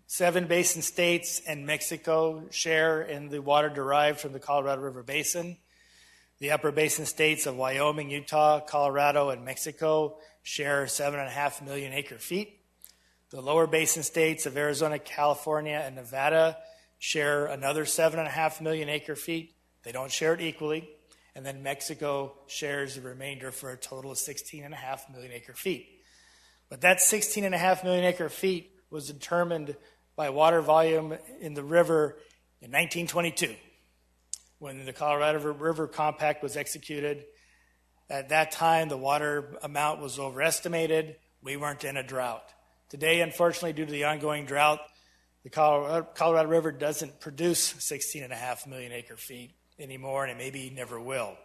7 basin states and Mexico share in the water derived from the Colorado River Basin. The upper basin states of Wyoming, Utah, Colorado, and Mexico share 7.5 million acre feet. The lower basin states of Arizona, California, and Nevada share another 7.5 million acre feet. They don't share it equally. And then Mexico shares the remainder for a total of 16.5 million acre feet. But that 16.5 million acre feet was determined by water volume in the river in 1922, when the Colorado River Compact was executed. At that time, the water amount was overestimated. We weren't in a drought. Today, unfortunately, due to the ongoing drought, the Colorado River doesn't produce 16.5 million acre feet anymore, and it maybe never will.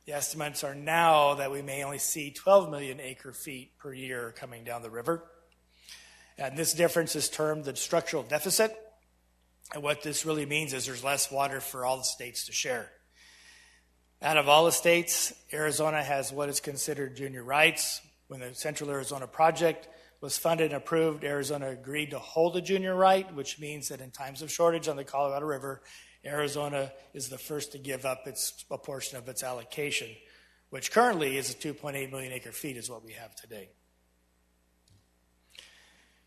The estimates are now that we may only see 12 million acre feet per year coming down the river. And this difference is termed the structural deficit. And what this really means is there's less water for all the states to share. Out of all the states, Arizona has what is considered junior rights. When the Central Arizona Project was funded and approved, Arizona agreed to hold a junior right, which means that in times of shortage on the Colorado River, Arizona is the first to give up a portion of its allocation, which currently is 2.8 million acre feet is what we have today.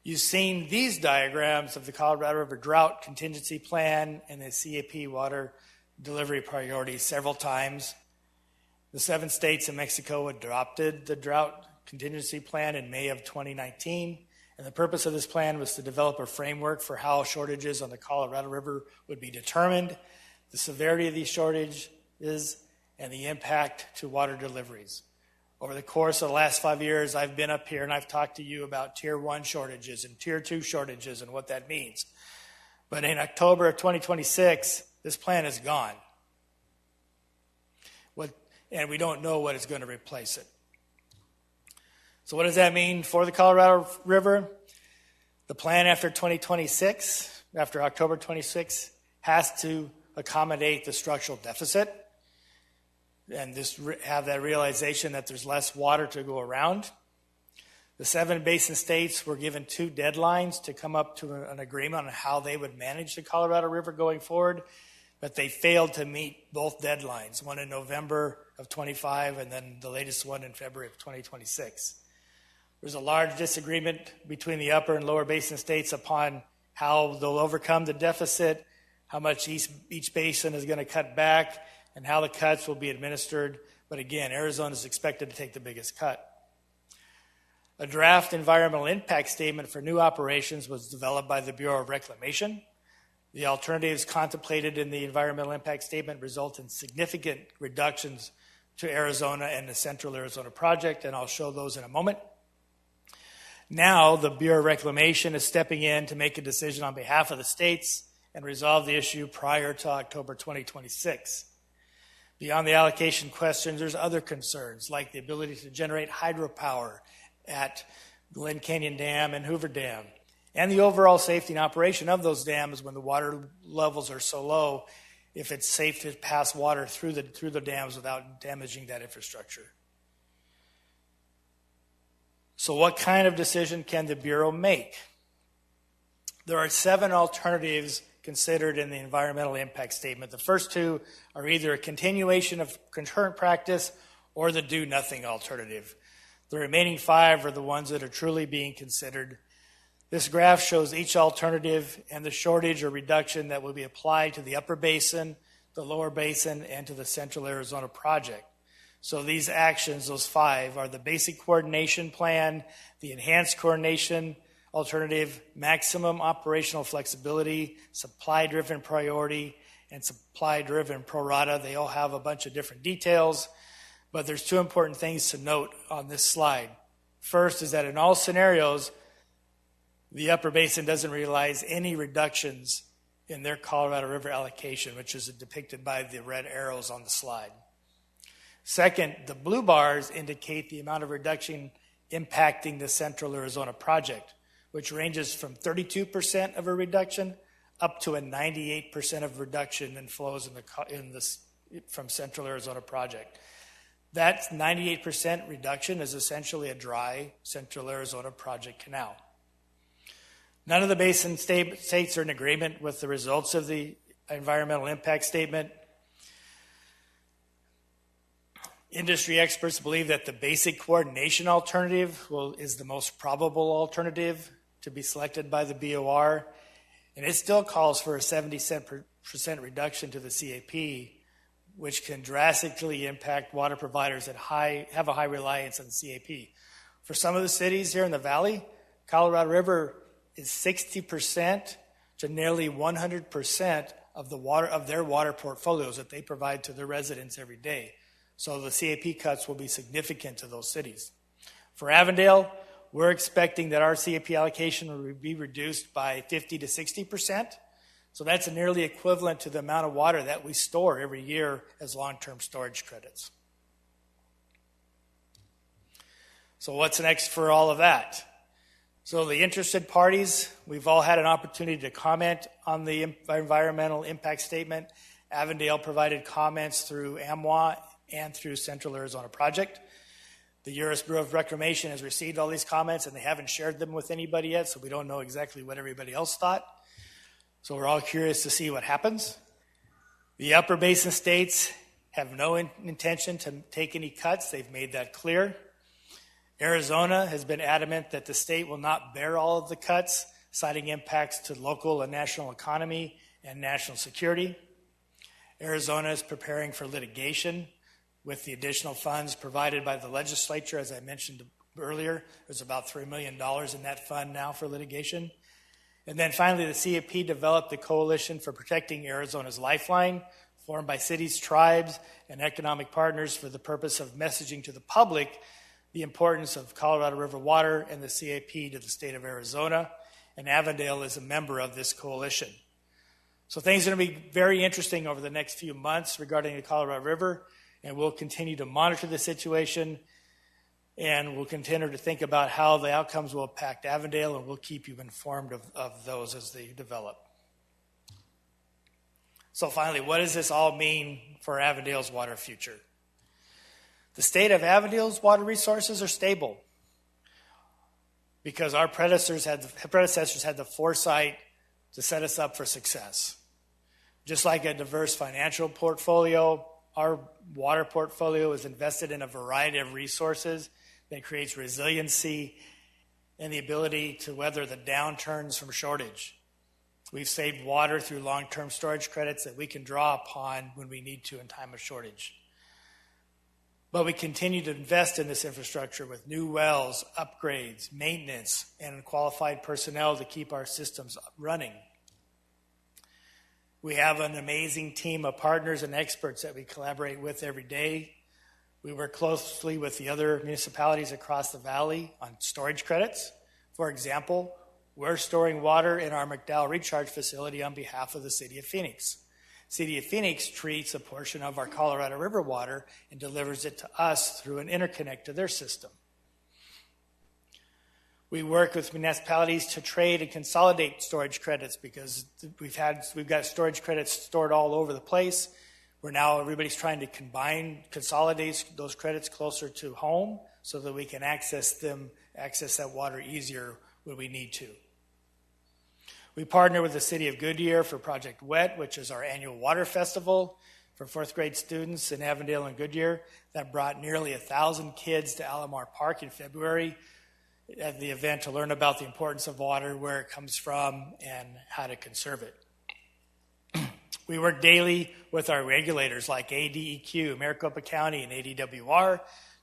You've seen these diagrams of the Colorado River Drought Contingency Plan and the CAP Water Delivery Priority several times. The 7 states in Mexico adopted the Drought Contingency Plan in May of 2019. And the purpose of this plan was to develop a framework for how shortages on the Colorado River would be determined, the severity of these shortages, and the impact to water deliveries. Over the course of the last 5 years, I've been up here and I've talked to you about Tier 1 shortages and Tier 2 shortages and what that means. But in October of 2026, this plan is gone. And we don't know what is going to replace it. So what does that mean for the Colorado River? The plan after 2026, after October 26, has to accommodate the structural deficit and just have that realization that there's less water to go around. The 7 basin states were given 2 deadlines to come up to an agreement on how they would manage the Colorado River going forward, but they failed to meet both deadlines, one in November of 25 and then the latest one in February of 2026. There's a large disagreement between the upper and lower basin states upon how they'll overcome the deficit, how much each basin is going to cut back, and how the cuts will be administered. But again, Arizona is expected to take the biggest cut. A draft environmental impact statement for new operations was developed by the Bureau of Reclamation. The alternatives contemplated in the environmental impact statement result in significant reductions to Arizona and the Central Arizona Project, and I'll show those in a moment. Now, the Bureau of Reclamation is stepping in to make a decision on behalf of the states and resolve the issue prior to October 2026. Beyond the allocation questions, there's other concerns, like the ability to generate hydropower at Glen Canyon Dam and Hoover Dam, and the overall safety and operation of those dams when the water levels are so low, if it's safe to pass water through the dams without damaging that infrastructure. So what kind of decision can the Bureau make? There are 7 alternatives considered in the environmental impact statement. The first 2 are either a continuation of current practice or the do-nothing alternative. The remaining 5 are the ones that are truly being considered. This graph shows each alternative and the shortage or reduction that will be applied to the upper basin, the lower basin, and to the Central Arizona Project. So these actions, those 5, are the basic coordination plan, the enhanced coordination alternative, maximum operational flexibility, supply-driven priority, and supply-driven pro rata. They all have a bunch of different details, but there's 2 important things to note on this slide. First is that in all scenarios, the upper basin doesn't realize any reductions in their Colorado River allocation, which is depicted by the red arrows on the slide. Second, the blue bars indicate the amount of reduction impacting the Central Arizona Project, which ranges from 32% of a reduction up to a 98% of reduction in flows from Central Arizona Project. That 98% reduction is essentially a dry Central Arizona Project canal. None of the basin states are in agreement with the results of the environmental impact statement. Industry experts believe that the basic coordination alternative is the most probable alternative to be selected by the BOR, and it still calls for a 70% reduction to the CAP, which can drastically impact water providers that have a high reliance on the CAP. For some of the cities here in the valley, Colorado River is 60% to nearly 100% of their water portfolios that they provide to their residents every day. So the CAP cuts will be significant to those cities. For Avondale, we're expecting that our CAP allocation will be reduced by 50 to 60%. So that's nearly equivalent to the amount of water that we store every year as long-term storage credits. So what's next for all of that? So the interested parties, we've all had an opportunity to comment on the environmental impact statement. Avondale provided comments through AMWA and through Central Arizona Project. The U.S. Bureau of Reclamation has received all these comments, and they haven't shared them with anybody yet, so we don't know exactly what everybody else thought. So we're all curious to see what happens. The upper basin states have no intention to take any cuts. They've made that clear. Arizona has been adamant that the state will not bear all of the cuts, citing impacts to local and national economy and national security. Arizona is preparing for litigation with the additional funds provided by the legislature. As I mentioned earlier, there's about $3 million in that fund now for litigation. And then finally, the CAP developed the Coalition for Protecting Arizona's Lifeline, formed by cities, tribes, and economic partners for the purpose of messaging to the public the importance of Colorado River water and the CAP to the state of Arizona. And Avondale is a member of this coalition. So things are going to be very interesting over the next few months regarding the Colorado River, and we'll continue to monitor the situation, and we'll continue to think about how the outcomes will impact Avondale, and we'll keep you informed of those as they develop. So finally, what does this all mean for Avondale's water future? The state of Avondale's water resources are stable because our predecessors had the foresight to set us up for success. Just like a diverse financial portfolio, our water portfolio is invested in a variety of resources that creates resiliency and the ability to weather the downturns from shortage. We've saved water through long-term storage credits that we can draw upon when we need to in time of shortage. But we continue to invest in this infrastructure with new wells, upgrades, maintenance, and qualified personnel to keep our systems running. We have an amazing team of partners and experts that we collaborate with every day. We work closely with the other municipalities across the valley on storage credits. For example, we're storing water in our McDowell Recharge Facility on behalf of the City of Phoenix. City of Phoenix treats a portion of our Colorado River water and delivers it to us through an interconnect to their system. We work with municipalities to trade and consolidate storage credits because we've got storage credits stored all over the place. Everybody's trying to consolidate those credits closer to home so that we can access that water easier when we need to. We partner with the City of Goodyear for Project WET, which is our annual water festival for fourth grade students in Avondale and Goodyear. That brought nearly 1,000 kids to Alomar Park in February at the event to learn about the importance of water, where it comes from, and how to conserve it. We work daily with our regulators like ADEQ, Maricopa County, and ADWR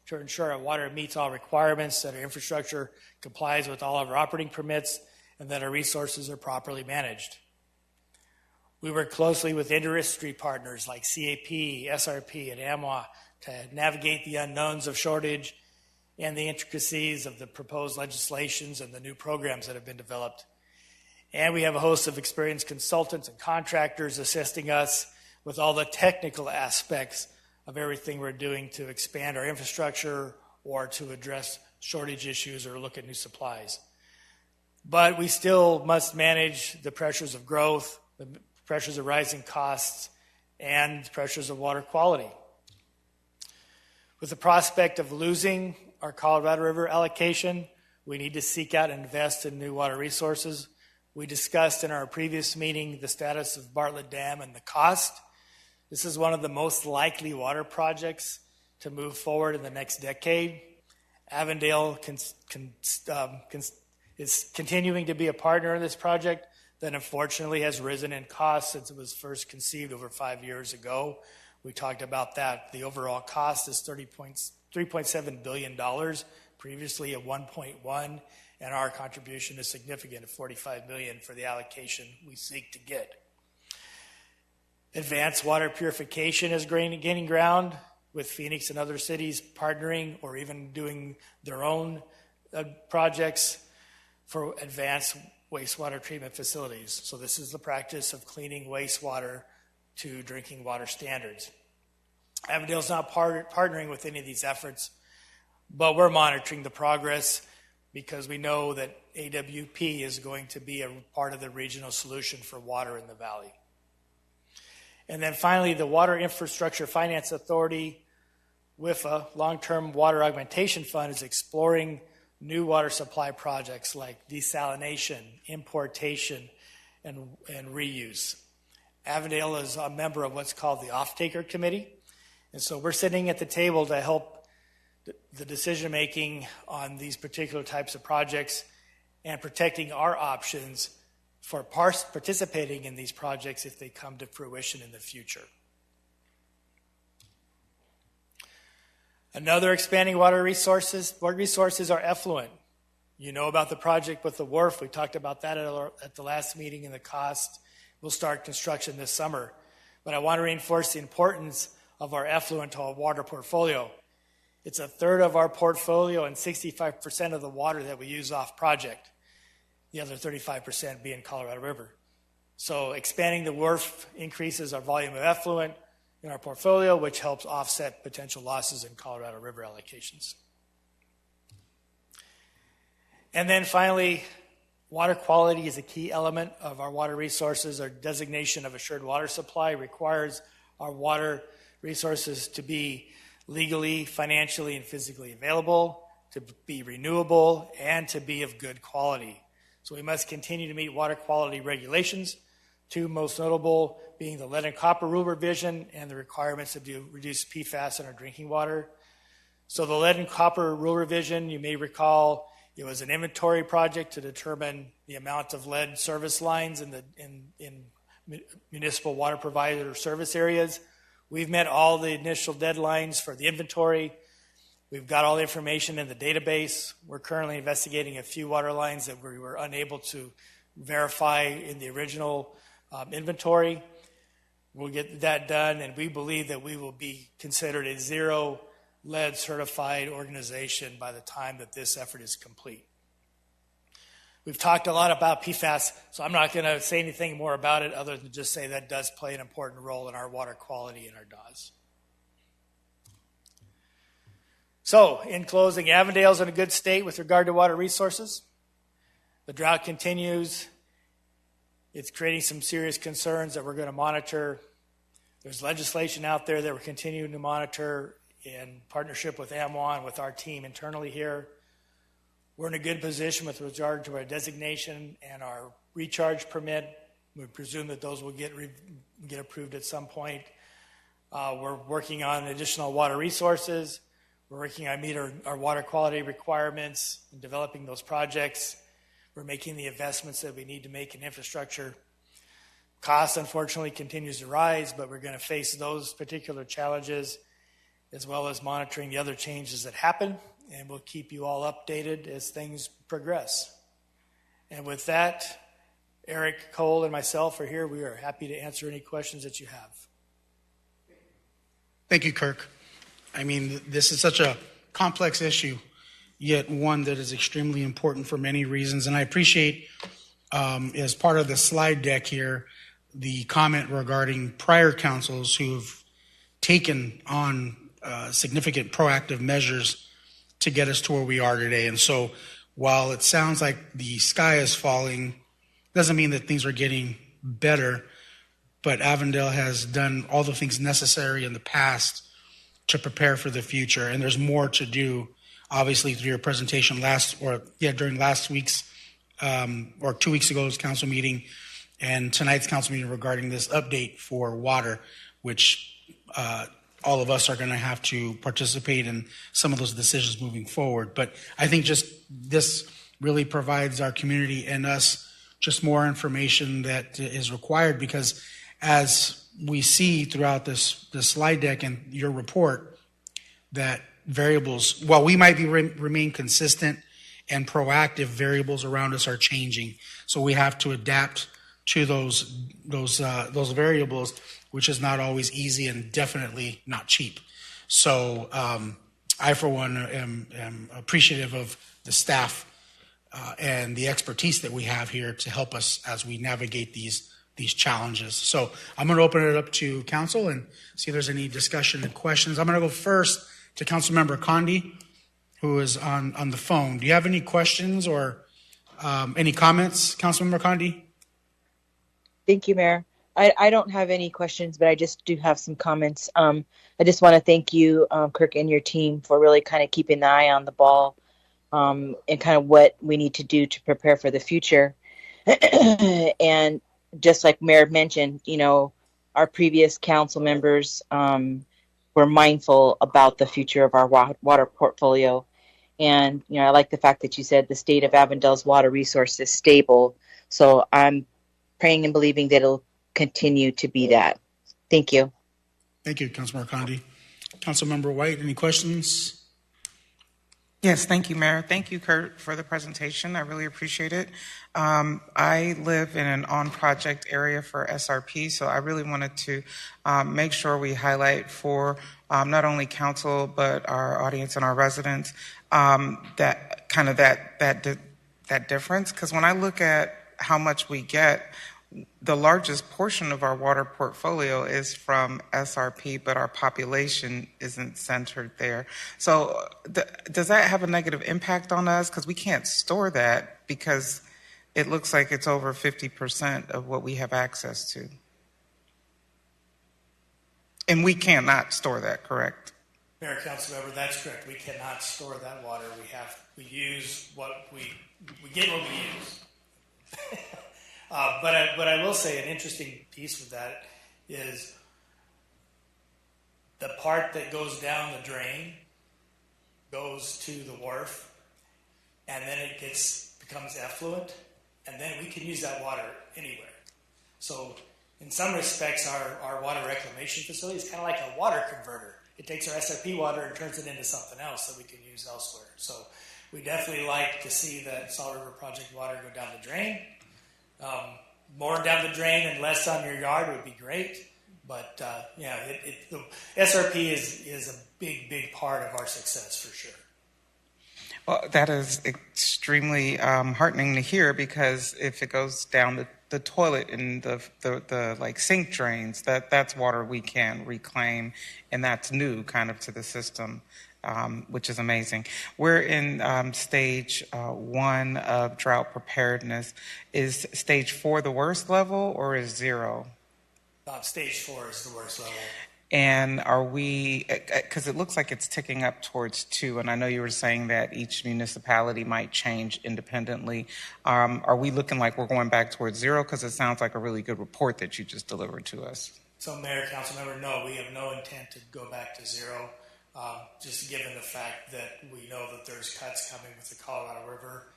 to ensure our water meets all requirements, that our infrastructure complies with all of our operating permits, and that our resources are properly managed. We work closely with industry partners like CAP, SRP, and AMWA to navigate the unknowns of shortage and the intricacies of the proposed legislations and the new programs that have been developed. And we have a host of experienced consultants and contractors assisting us with all the technical aspects of everything we're doing to expand our infrastructure or to address shortage issues or look at new supplies. But we still must manage the pressures of growth, the pressures of rising costs, and pressures of water quality. With the prospect of losing our Colorado River allocation, we need to seek out and invest in new water resources. We discussed in our previous meeting the status of Bartlett Dam and the cost. This is one of the most likely water projects to move forward in the next decade. Avondale is continuing to be a partner in this project that unfortunately has risen in cost since it was first conceived over 5 years ago. We talked about that. The overall cost is $3.7 billion, previously at $1.1 billion, and our contribution is significant at $45 million for the allocation we seek to get. Advanced water purification is gaining ground, with Phoenix and other cities partnering or even doing their own projects for advanced wastewater treatment facilities. So this is the practice of cleaning wastewater to drinking water standards. Avondale's not partnering with any of these efforts, but we're monitoring the progress because we know that AWP is going to be a part of the regional solution for water in the valley. And then finally, the Water Infrastructure Finance Authority, WIFA, Long-Term Water Augmentation Fund, is exploring new water supply projects like desalination, importation, and reuse. Avondale is a member of what's called the Off-Taker Committee. And so we're sitting at the table to help the decision-making on these particular types of projects and protecting our options for participating in these projects if they come to fruition in the future. Another expanding water resources are effluent. You know about the project with the wharf. We talked about that at the last meeting and the cost. We'll start construction this summer. But I want to reinforce the importance of our effluent water portfolio. It's a third of our portfolio and 65% of the water that we use off project. The other 35% being Colorado River. So expanding the wharf increases our volume of effluent in our portfolio, which helps offset potential losses in Colorado River allocations. And then finally, water quality is a key element of our water resources. Our designation of assured water supply requires our water resources to be legally, financially, and physically available, to be renewable, and to be of good quality. So we must continue to meet water quality regulations, two most notable being the lead and copper rule revision and the requirements to reduce PFAS in our drinking water. So the lead and copper rule revision, you may recall, it was an inventory project to determine the amount of lead service lines in municipal water provider service areas. We've met all the initial deadlines for the inventory. We've got all the information in the database. We're currently investigating a few water lines that we were unable to verify in the original inventory. We'll get that done, and we believe that we will be considered a zero lead certified organization by the time that this effort is complete. We've talked a lot about PFAS, so I'm not going to say anything more about it other than just say that does play an important role in our water quality and our DAWs. So, in closing, Avondale's in a good state with regard to water resources. The drought continues. It's creating some serious concerns that we're going to monitor. There's legislation out there that we're continuing to monitor in partnership with AMWA, with our team internally here. We're in a good position with regard to our designation and our recharge permit. We presume that those will get approved at some point. We're working on additional water resources. We're working on meet our water quality requirements and developing those projects. We're making the investments that we need to make in infrastructure. Cost, unfortunately, continues to rise, but we're going to face those particular challenges as well as monitoring the other changes that happen, and we'll keep you all updated as things progress. And with that, Eric, Cole, and myself are here. We are happy to answer any questions that you have. Thank you, Kirk. I mean, this is such a complex issue, yet one that is extremely important for many reasons. And I appreciate, as part of the slide deck here, the comment regarding prior councils who've taken on significant proactive measures to get us to where we are today. And so while it sounds like the sky is falling, doesn't mean that things are getting better, but Avondale has done all the things necessary in the past to prepare for the future. And there's more to do, obviously, through your presentation during last week's or 2 weeks ago's council meeting and tonight's council meeting regarding this update for water, which all of us are going to have to participate in some of those decisions moving forward. But I think just this really provides our community and us just more information that is required, because as we see throughout this slide deck and your report, that variables, while we might remain consistent and proactive, variables around us are changing. So we have to adapt to those variables, which is not always easy and definitely not cheap. So I, for one, am appreciative of the staff and the expertise that we have here to help us as we navigate these challenges. So I'm going to open it up to council and see if there's any discussion and questions. I'm going to go first to Councilmember Condi, who is on the phone. Do you have any questions or any comments, Councilmember Condi? Thank you, Mayor. I don't have any questions, but I just do have some comments. I just want to thank you, Kirk, and your team for really kind of keeping the eye on the ball and kind of what we need to do to prepare for the future. And just like Mayor mentioned, our previous council members were mindful about the future of our water portfolio. And, I like the fact that you said the state of Avondale's water resource is stable. So I'm praying and believing that it'll continue to be that. Thank you. Thank you, Councilmember Condi. Councilmember White, any questions? Yes, thank you, Mayor. Thank you, Kurt, for the presentation. I really appreciate it. I live in an on-project area for SRP, so I really wanted to make sure we highlight for not only council but our audience and our residents that kind of that difference. Because when I look at how much we get, the largest portion of our water portfolio is from SRP, but our population isn't centered there. So does that have a negative impact on us? Because we can't store that because it looks like it's over 50% of what we have access to. And we cannot store that, correct? Mayor, Councilmember, that's correct. We cannot store that water. We use what we get what we use. But I will say an interesting piece of that is the part that goes down the drain goes to the wharf, and then it becomes effluent, and then we can use that water anywhere. So in some respects, our water reclamation facility is kind of like a water converter. It takes our SRP water and turns it into something else that we can use elsewhere. So we definitely like to see that Salt River Project water go down the drain. More down the drain and less on your yard would be great, But the SRP is a big part of our success for sure. Well, that is extremely heartening to hear, because if it goes down the toilet and the like sink drains, that's water we can reclaim, and that's new kind of to the system, which is amazing. We're in stage 1 of drought preparedness. Is stage 4 the worst level, or is 0? Stage 4 is the worst level. And are we, because it looks like it's ticking up towards 2, and I know you were saying that each municipality might change independently. Are we looking like we're going back towards 0? Because it sounds like a really good report that you just delivered to us. So, Mayor, Council Member, no, we have no intent to go back to 0, just given the fact that we know that there's cuts coming with the Colorado River.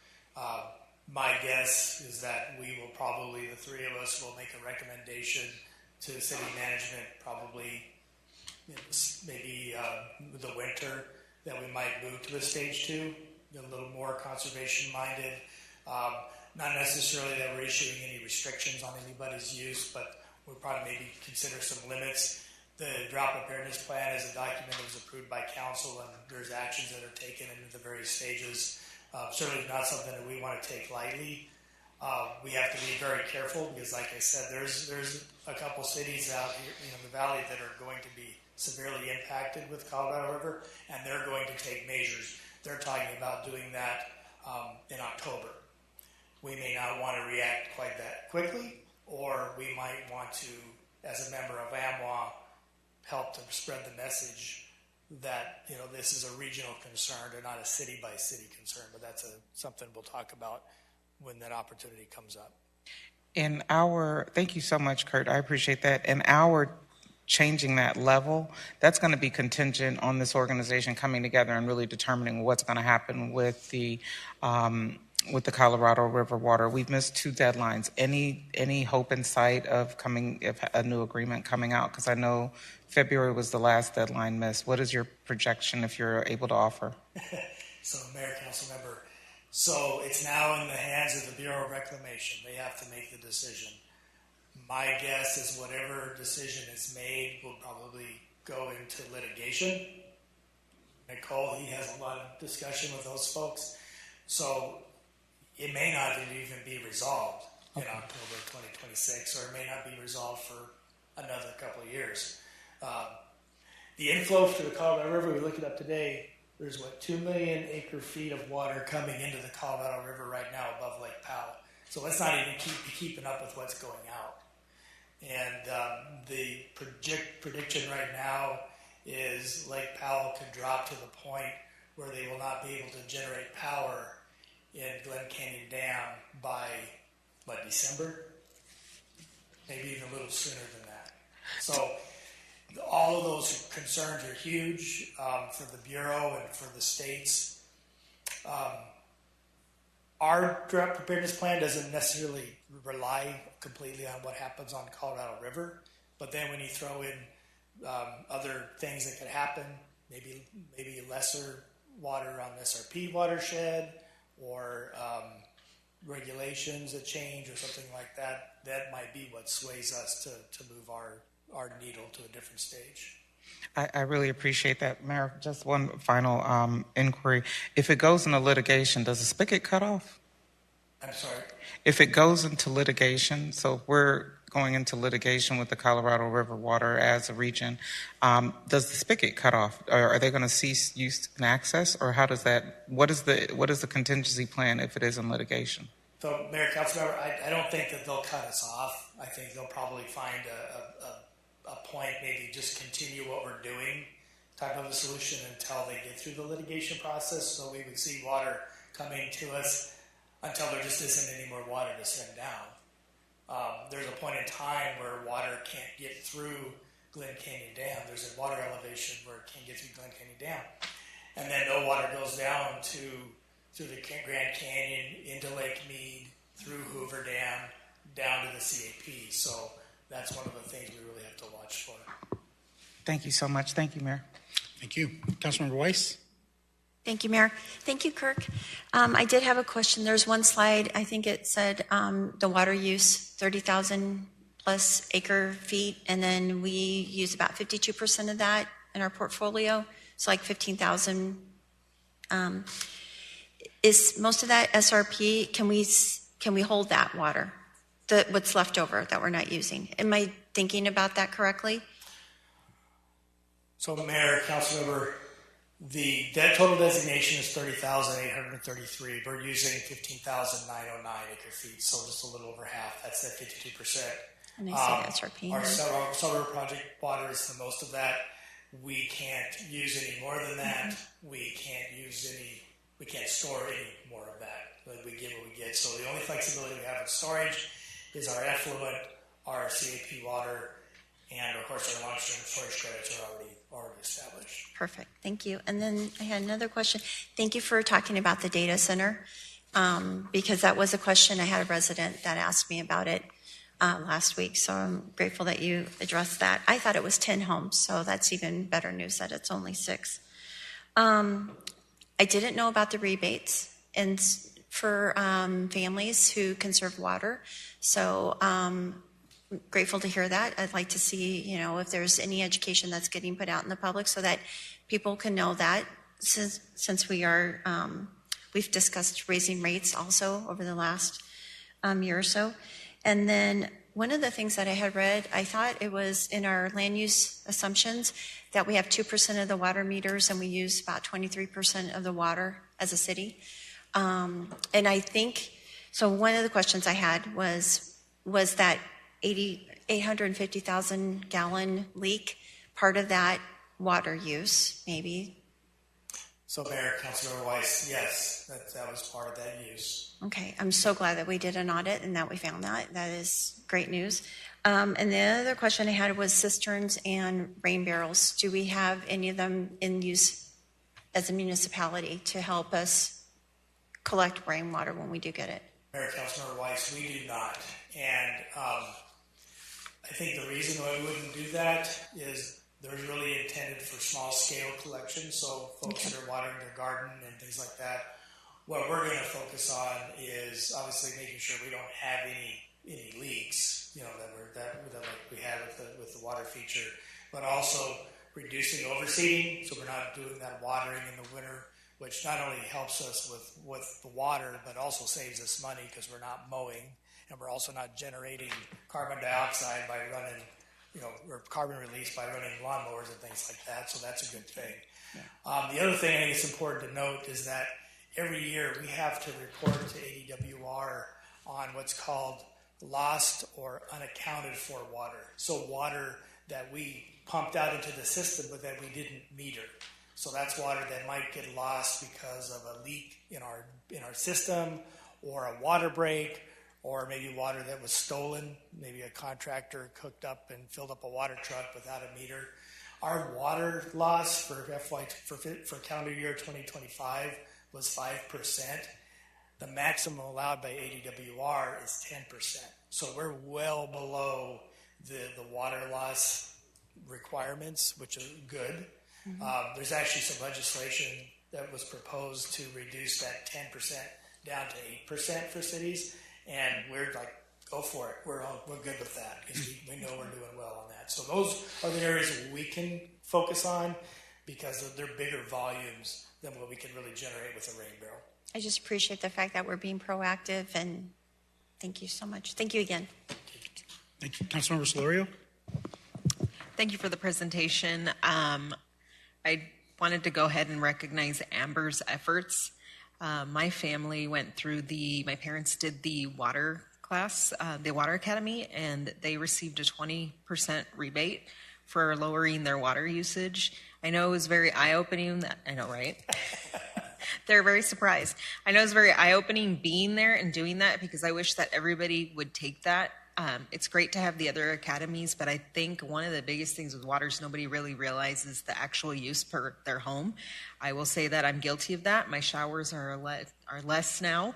My guess is that we will probably, the three of us, will make a recommendation to city management, probably maybe the winter, that we might move to a stage 2, a little more conservation minded. Not necessarily that we're issuing any restrictions on anybody's use, but we'll probably maybe consider some limits. The drought preparedness plan is a document that was approved by council, and there's actions that are taken in the various stages. Certainly not something that we want to take lightly. We have to be very careful because, like I said, there's a couple cities out here in the valley that are going to be severely impacted with Colorado River, and they're going to take measures. They're talking about doing that in October. We may not want to react quite that quickly, or we might want to, as a member of AMWA, help to spread the message that this is a regional concern and not a city-by-city concern. But that's something we'll talk about when that opportunity comes up. Thank you so much, Kurt. I appreciate that. In our changing that level, that's going to be contingent on this organization coming together and really determining what's going to happen with the Colorado River water. We've missed 2 deadlines. Any hope in sight of a new agreement coming out? Because I know February was the last deadline missed. What is your projection if you're able to offer? So, Mayor, Council Member, so it's now in the hands of the Bureau of Reclamation. They have to make the decision. My guess is whatever decision is made will probably go into litigation. Nicole, he has a lot of discussion with those folks. So it may not even be resolved in October 2026, or it may not be resolved for another couple of years. The inflow to the Colorado River, we looked it up today, there's 2 million acre feet of water coming into the Colorado River right now above Lake Powell. So let's not even keeping up with what's going out. And the prediction right now is Lake Powell could drop to the point where they will not be able to generate power in Glen Canyon Dam by, December? Maybe even a little sooner than that. So all of those concerns are huge for the Bureau and for the states. Our drought preparedness plan doesn't necessarily rely completely on what happens on Colorado River, but then when you throw in other things that could happen, maybe lesser water on SRP watershed, or regulations that change or something like that, that might be what sways us to move our needle to a different stage. I really appreciate that. Mayor, just one final inquiry. If it goes into litigation, does the spigot cut off? I'm sorry? If it goes into litigation, so we're going into litigation with the Colorado River water as a region, does the spigot cut off? Or are they going to cease use and access? Or how does that, what is the contingency plan if it is in litigation? So, Mayor, Councilmember, I don't think that they'll cut us off. I think they'll probably find a point, maybe just continue what we're doing type of a solution until they get through the litigation process. So we would see water coming to us until there just isn't any more water to send down. There's a point in time where water can't get through Glen Canyon Dam. There's a water elevation where it can't get through Glen Canyon Dam. And then no water goes down through the Grand Canyon, into Lake Mead, through Hoover Dam, down to the CAP. So that's one of the things we really have to watch for. Thank you so much. Thank you, Mayor. Thank you. Councilmember Weiss? Thank you, Mayor. Thank you, Kirk. I did have a question. There's one slide, I think it said the water use, 30,000 plus acre feet, and then we use about 52% of that in our portfolio, so like 15,000. Is most of that SRP? Can we hold that water, what's left over that we're not using? Am I thinking about that correctly? So, Mayor, Councilmember, the total designation is 30,833. We're using 15,909 acre feet, so just a little over half. That's that 52%. And I see SRP. Our solar project water is the most of that. We can't use any more than that. We can't store any more of that. We get what we get. So the only flexibility we have in storage is our effluent, our CAP water, and of course our long-term storage credits are already established. Perfect. Thank you. And then I had another question. Thank you for talking about the data center, because that was a question. I had a resident that asked me about it last week, so I'm grateful that you addressed that. I thought it was 10 homes, so that's even better news that it's only 6. I didn't know about the rebates and for families who conserve water, so grateful to hear that. I'd like to see, if there's any education that's getting put out in the public so that people can know that, since we've discussed raising rates also over the last year or so. And then one of the things that I had read, I thought it was in our land use assumptions that we have 2% of the water meters and we use about 23% of the water as a city. And I think, so one of the questions I had was that 850,000 gallon leak part of that water use, maybe? So, Mayor, Councilmember Weiss, yes, that was part of that use. Okay, I'm so glad that we did an audit and that we found that. That is great news. And the other question I had was cisterns and rain barrels. Do we have any of them in use as a municipality to help us collect rainwater when we do get it? Mayor, Councilmember Weiss, we do not. And I think the reason why we wouldn't do that is they're really intended for small scale collection, so folks that are watering their garden and things like that. What we're going to focus on is obviously making sure we don't have any leaks, that like we had with the water feature, but also reducing overseeding, so we're not doing that watering in the winter, which not only helps us with the water, but also saves us money because we're not mowing, and we're also not generating carbon dioxide by running, or carbon release by running lawnmowers and things like that, so that's a good thing. Yeah. The other thing I think it's important to note is that every year we have to report to ADWR on what's called lost or unaccounted for water. So water that we pumped out into the system but that we didn't meter. So that's water that might get lost because of a leak in our system, or a water break, or maybe water that was stolen. Maybe a contractor hooked up and filled up a water truck without a meter. Our water loss for calendar year 2025 was 5%. The maximum allowed by ADWR is 10%. So we're well below the water loss requirements, which are good. Mm-hmm. There's actually some legislation that was proposed to reduce that 10% down to 8% for cities, and we're like, go for it. We're good with that because we know we're doing well on that. So those are the areas we can focus on because they're bigger volumes than what we can really generate with a rain barrel. I just appreciate the fact that we're being proactive, and thank you so much. Thank you again. Thank you. Councilmember Solorio. Thank you for the presentation. I wanted to go ahead and recognize Amber's efforts. My family went through my parents did the water class, the Water Academy, and they received a 20% rebate for lowering their water usage. I know it was very eye-opening. I know, right? They're very surprised. I know it's very eye-opening being there and doing that because I wish that everybody would take that. It's great to have the other academies, but I think one of the biggest things with water is nobody really realizes the actual use per their home. I will say that I'm guilty of that. My showers are less now.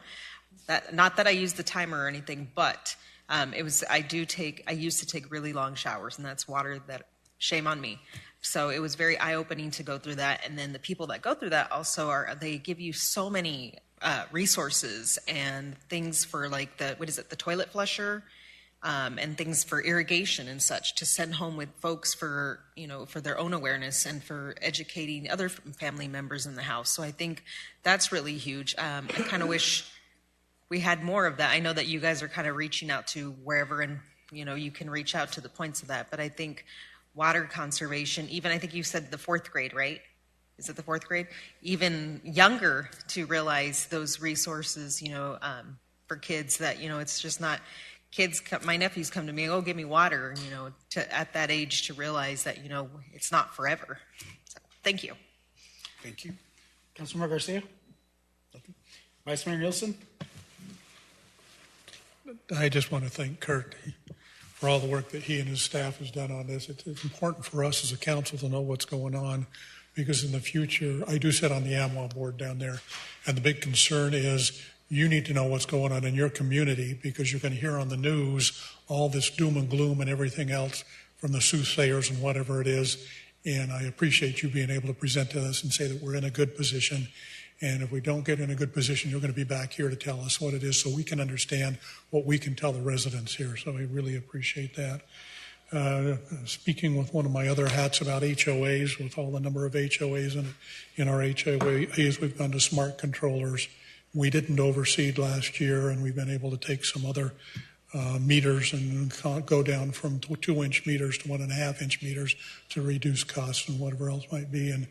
Not that I use the timer or anything, but I used to take really long showers, and that's water that, shame on me. So it was very eye-opening to go through that. And then the people that go through that also they give you so many resources and things for like the toilet flusher. and things for irrigation and such to send home with folks for, for their own awareness and for educating other family members in the house. So I think that's really huge. I kind of wish we had more of that. I know that you guys are kind of reaching out to wherever, and you can reach out to the points of that. But I think water conservation, even I think you said the 4th grade, right? Is it the 4th grade? Even younger to realize those resources, for kids that, it's just not kids. My nephews come to me, oh, give me water, at that age to realize that, it's not forever. So, thank you. Thank you. Councilmember Garcia? Vice Mayor Nielsen? I just want to thank Kurt for all the work that he and his staff has done on this. It's important for us as a council to know what's going on, because in the future, I do sit on the AMWA board down there, and the big concern is you need to know what's going on in your community, because you're going to hear on the news all this doom and gloom and everything else from the soothsayers and whatever it is. And I appreciate you being able to present to us and say that we're in a good position. And if we don't get in a good position, you're going to be back here to tell us what it is so we can understand what we can tell the residents here. So I really appreciate that. Speaking with one of my other hats about HOAs, with all the number of HOAs in our HOAs, we've gone to smart controllers. We didn't overseed last year, and we've been able to take some other meters and go down from 2-inch meters to 1.5-inch meters to reduce costs and whatever else might be. And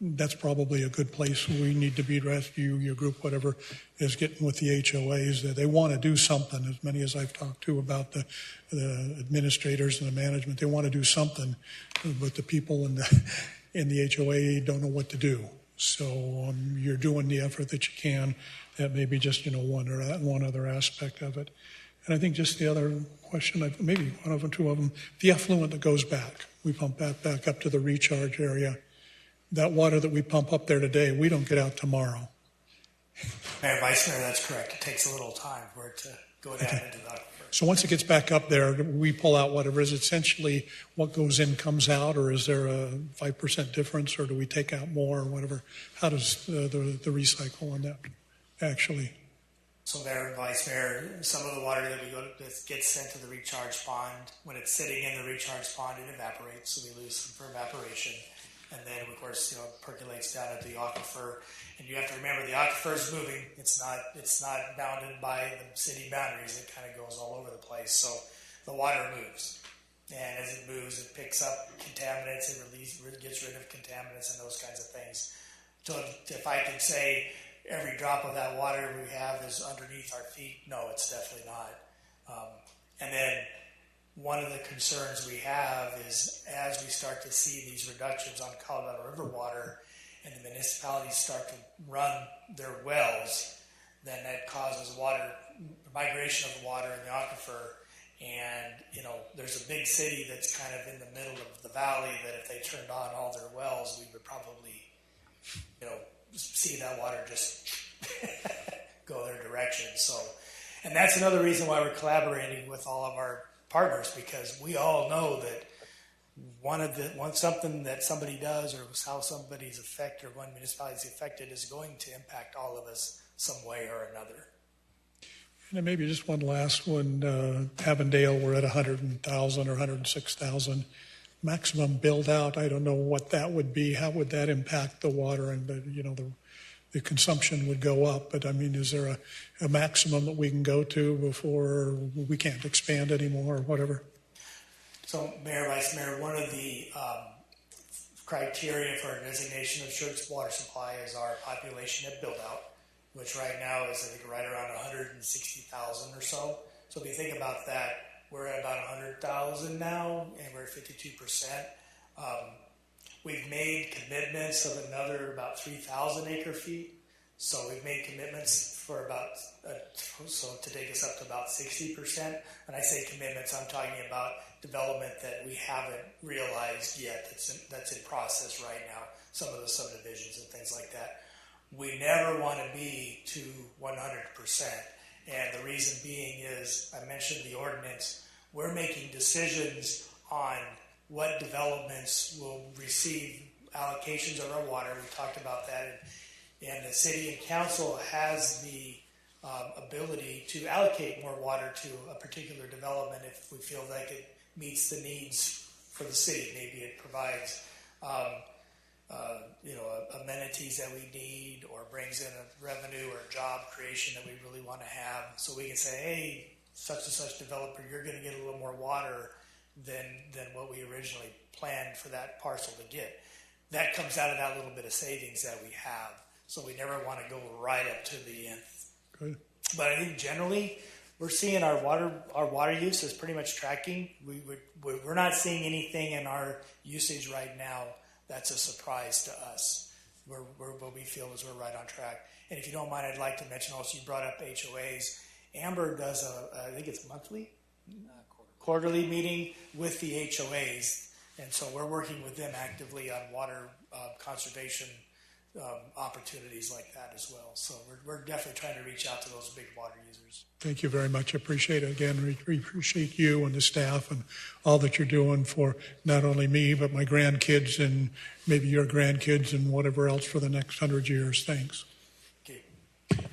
that's probably a good place we need to be to ask you, your group, whatever, is getting with the HOAs. That they want to do something, as many as I've talked to about the administrators and the management. They want to do something, but the people in the HOA don't know what to do. So you're doing the effort that you can. That may be just one other aspect of it. And I think just the other question, maybe one of them, two of them, the effluent that goes back. We pump that back up to the recharge area. That water that we pump up there today, we don't get out tomorrow. Mayor, Vice Mayor, that's correct. It takes a little time for it to go down into the aquifer. So once it gets back up there, we pull out whatever is essentially what goes in comes out, or is there a 5% difference, or do we take out more, or whatever? How does the recycle on that actually? So Mayor, Vice Mayor, some of the water that gets sent to the recharge pond, when it's sitting in the recharge pond, it evaporates, so we lose some for evaporation. And then, of course, percolates down into the aquifer. And you have to remember, the aquifer is moving. It's not bounded by the city boundaries. It kind of goes all over the place. So the water moves. And as it moves, it picks up contaminants. It gets rid of contaminants and those kinds of things. So if I could say every drop of that water we have is underneath our feet, no, it's definitely not. And then one of the concerns we have is as we start to see these reductions on Colorado River water and the municipalities start to run their wells, then that causes migration of water in the aquifer. And, there's a big city that's kind of in the middle of the valley that if they turned on all their wells, we would probably, see that water just go their direction. So, and that's another reason why we're collaborating with all of our partners, because we all know that something that somebody does, or how somebody's affected, or one municipality is affected, is going to impact all of us some way or another. And then maybe just one last one. Avondale, we're at 100,000 or 106,000 maximum build out. I don't know what that would be. How would that impact the water, and the consumption would go up? But I mean, is there a maximum that we can go to before we can't expand anymore, or whatever? So, Mayor, Vice Mayor, one of the criteria for a designation of assured water supply is our population at build out, which right now is, I think, right around 160,000 or so. So if you think about that, we're at about 100,000 now, and we're at 52%. We've made commitments of another about 3,000 acre feet. So we've made commitments for to take us up to about 60%. When I say commitments, I'm talking about development that we haven't realized yet, that's in process right now, some of the subdivisions and things like that. We never want to be to 100%. And the reason being is, I mentioned the ordinance, we're making decisions on what developments will receive allocations of our water. We talked about that. And the city and council has the ability to allocate more water to a particular development if we feel like it meets the needs for the city. Maybe it provides amenities that we need, or brings in a revenue or job creation that we really want to have. So we can say, hey, such and such developer, you're going to get a little more water than what we originally planned for that parcel to get. That comes out of that little bit of savings that we have. So we never want to go right up to the nth. Good. But I think generally we're seeing our water use is pretty much tracking. We're not seeing anything in our usage right now that's a surprise to us. What we feel is we're right on track. And if you don't mind, I'd like to mention also, you brought up HOAs. Amber does I think it's monthly? Quarterly meeting with the HOAs. And so we're working with them actively on water conservation opportunities like that as well. So we're definitely trying to reach out to those big water users. Thank you very much. I appreciate it. Again, we appreciate you and the staff and all that you're doing for not only me, but my grandkids and maybe your grandkids and whatever else for the next 100 years. Thanks. Okay.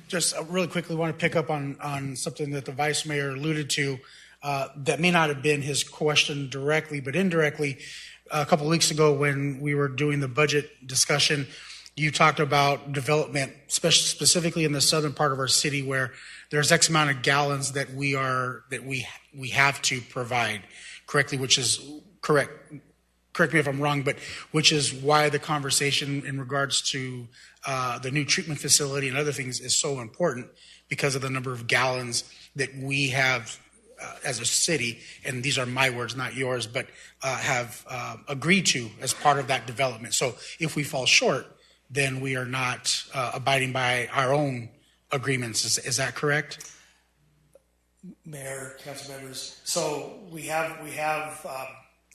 Just really quickly want to pick up on something that the Vice Mayor alluded to that may not have been his question directly, but indirectly. A couple of weeks ago when we were doing the budget discussion, you talked about development, specifically in the southern part of our city, where there's X amount of gallons that we have to provide correctly, which is correct. Correct me if I'm wrong, but which is why the conversation in regards to the new treatment facility and other things is so important, because of the number of gallons that we have as a city, and these are my words, not yours, but have agreed to as part of that development. So if we fall short, then we are not abiding by our own agreements. Is that correct? Mayor, council members. So we have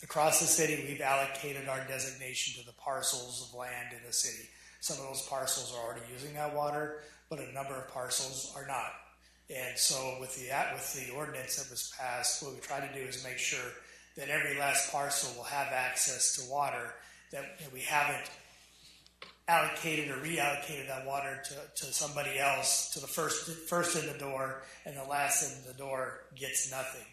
across the city, we've allocated our designation to the parcels of land in the city. Some of those parcels are already using that water, but a number of parcels are not. And so with the ordinance that was passed, what we try to do is make sure that every last parcel will have access to water, that we haven't allocated or reallocated that water to somebody else, to the first in the door, and the last in the door gets nothing.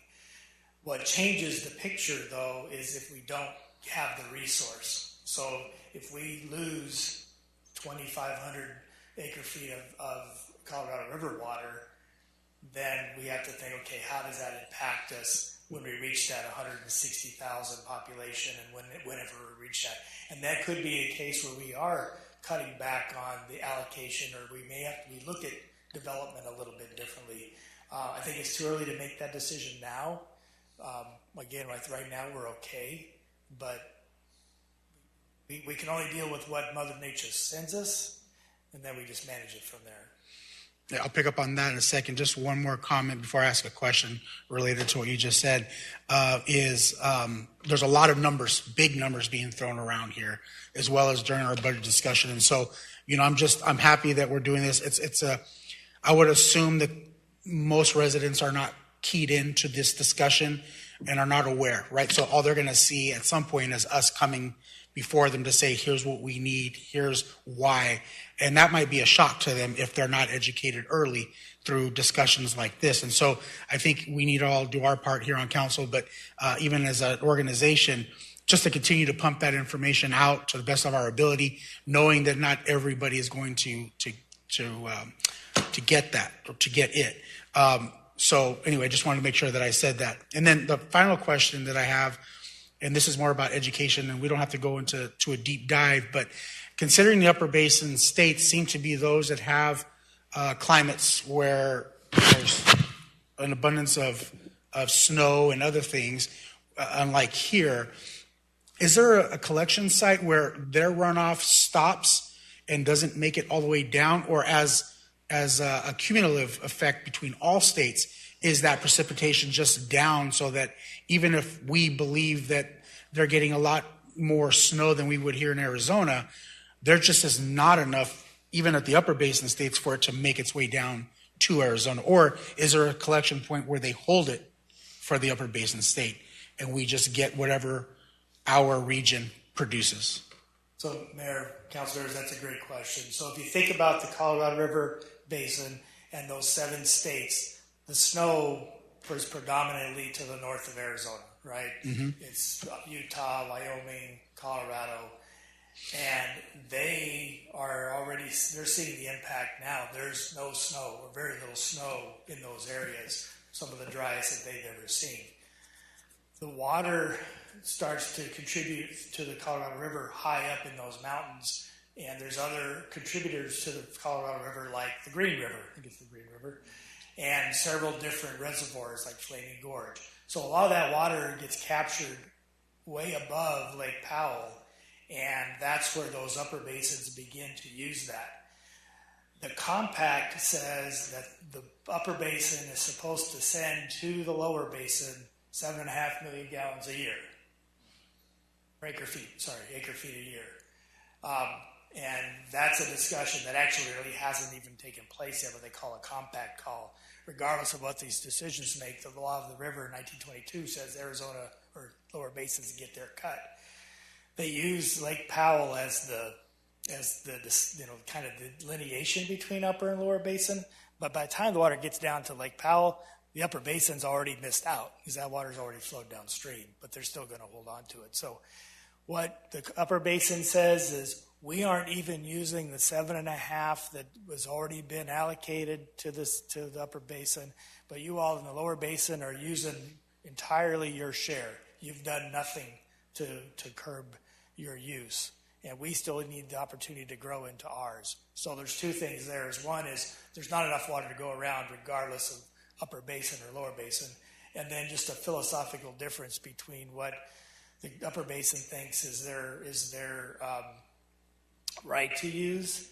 What changes the picture, though, is if we don't have the resource. So if we lose 2,500 acre feet of Colorado River water, then we have to think, okay, how does that impact us when we reach that 160,000 population and whenever we reach that? And that could be a case where we are cutting back on the allocation, or we may have to look at development a little bit differently. I think it's too early to make that decision now. Again, right now we're okay, but we can only deal with what Mother Nature sends us, and then we just manage it from there. Yeah, I'll pick up on that in a second. Just one more comment before I ask a question related to what you just said. There's a lot of numbers, big numbers being thrown around here, as well as during our budget discussion. And so, I'm happy that we're doing this. I would assume that most residents are not keyed into this discussion and are not aware, right? So all they're going to see at some point is us coming before them to say, here's what we need, here's why. And that might be a shock to them if they're not educated early through discussions like this. And so I think we need to all do our part here on council, but even as an organization, just to continue to pump that information out to the best of our ability, knowing that not everybody is going to get that or to get it. So anyway, I just wanted to make sure that I said that. And then the final question that I have, and this is more about education, and we don't have to go into a deep dive, but considering the Upper Basin states seem to be those that have climates where there's an abundance of snow and other things, unlike here, is there a collection site where their runoff stops and doesn't make it all the way down, or as a cumulative effect between all states, is that precipitation just down so that even if we believe that they're getting a lot more snow than we would here in Arizona, there just is not enough, even at the Upper Basin states, for it to make its way down to Arizona? Or is there a collection point where they hold it for the Upper Basin state and we just get whatever our region produces? So, Mayor, councilors, that's a great question. So if you think about the Colorado River Basin and those 7 states, the snow is predominantly to the north of Arizona, right? It's Utah, Wyoming, Colorado, and they are already, they're seeing the impact now. There's no snow or very little snow in those areas, some of the driest that they've ever seen. The water starts to contribute to the Colorado River high up in those mountains, and there's other contributors to the Colorado River like the Green River, I think it's the Green River, and several different reservoirs like Flaming Gorge. So a lot of that water gets captured way above Lake Powell, and that's where those upper basins begin to use that. The compact says that the upper basin is supposed to send to the lower basin 7.5 million gallons a year. Acre feet a year. And that's a discussion that actually really hasn't even taken place yet, what they call a compact call. Regardless of what these decisions make, the law of the river in 1922 says Arizona or lower basins get their cut. They use Lake Powell as the kind of the delineation between upper and lower basin. But by the time the water gets down to Lake Powell, the upper basin's already missed out because that water's already flowed downstream, but they're still going to hold on to it. So what the upper basin says is we aren't even using the 7.5 that was already been allocated to the upper basin, but you all in the lower basin are using entirely your share. You've done nothing to curb your use, and we still need the opportunity to grow into ours. So there's 2 things there. One is there's not enough water to go around regardless of upper basin or lower basin, and then just a philosophical difference between what the upper basin thinks is their right to use,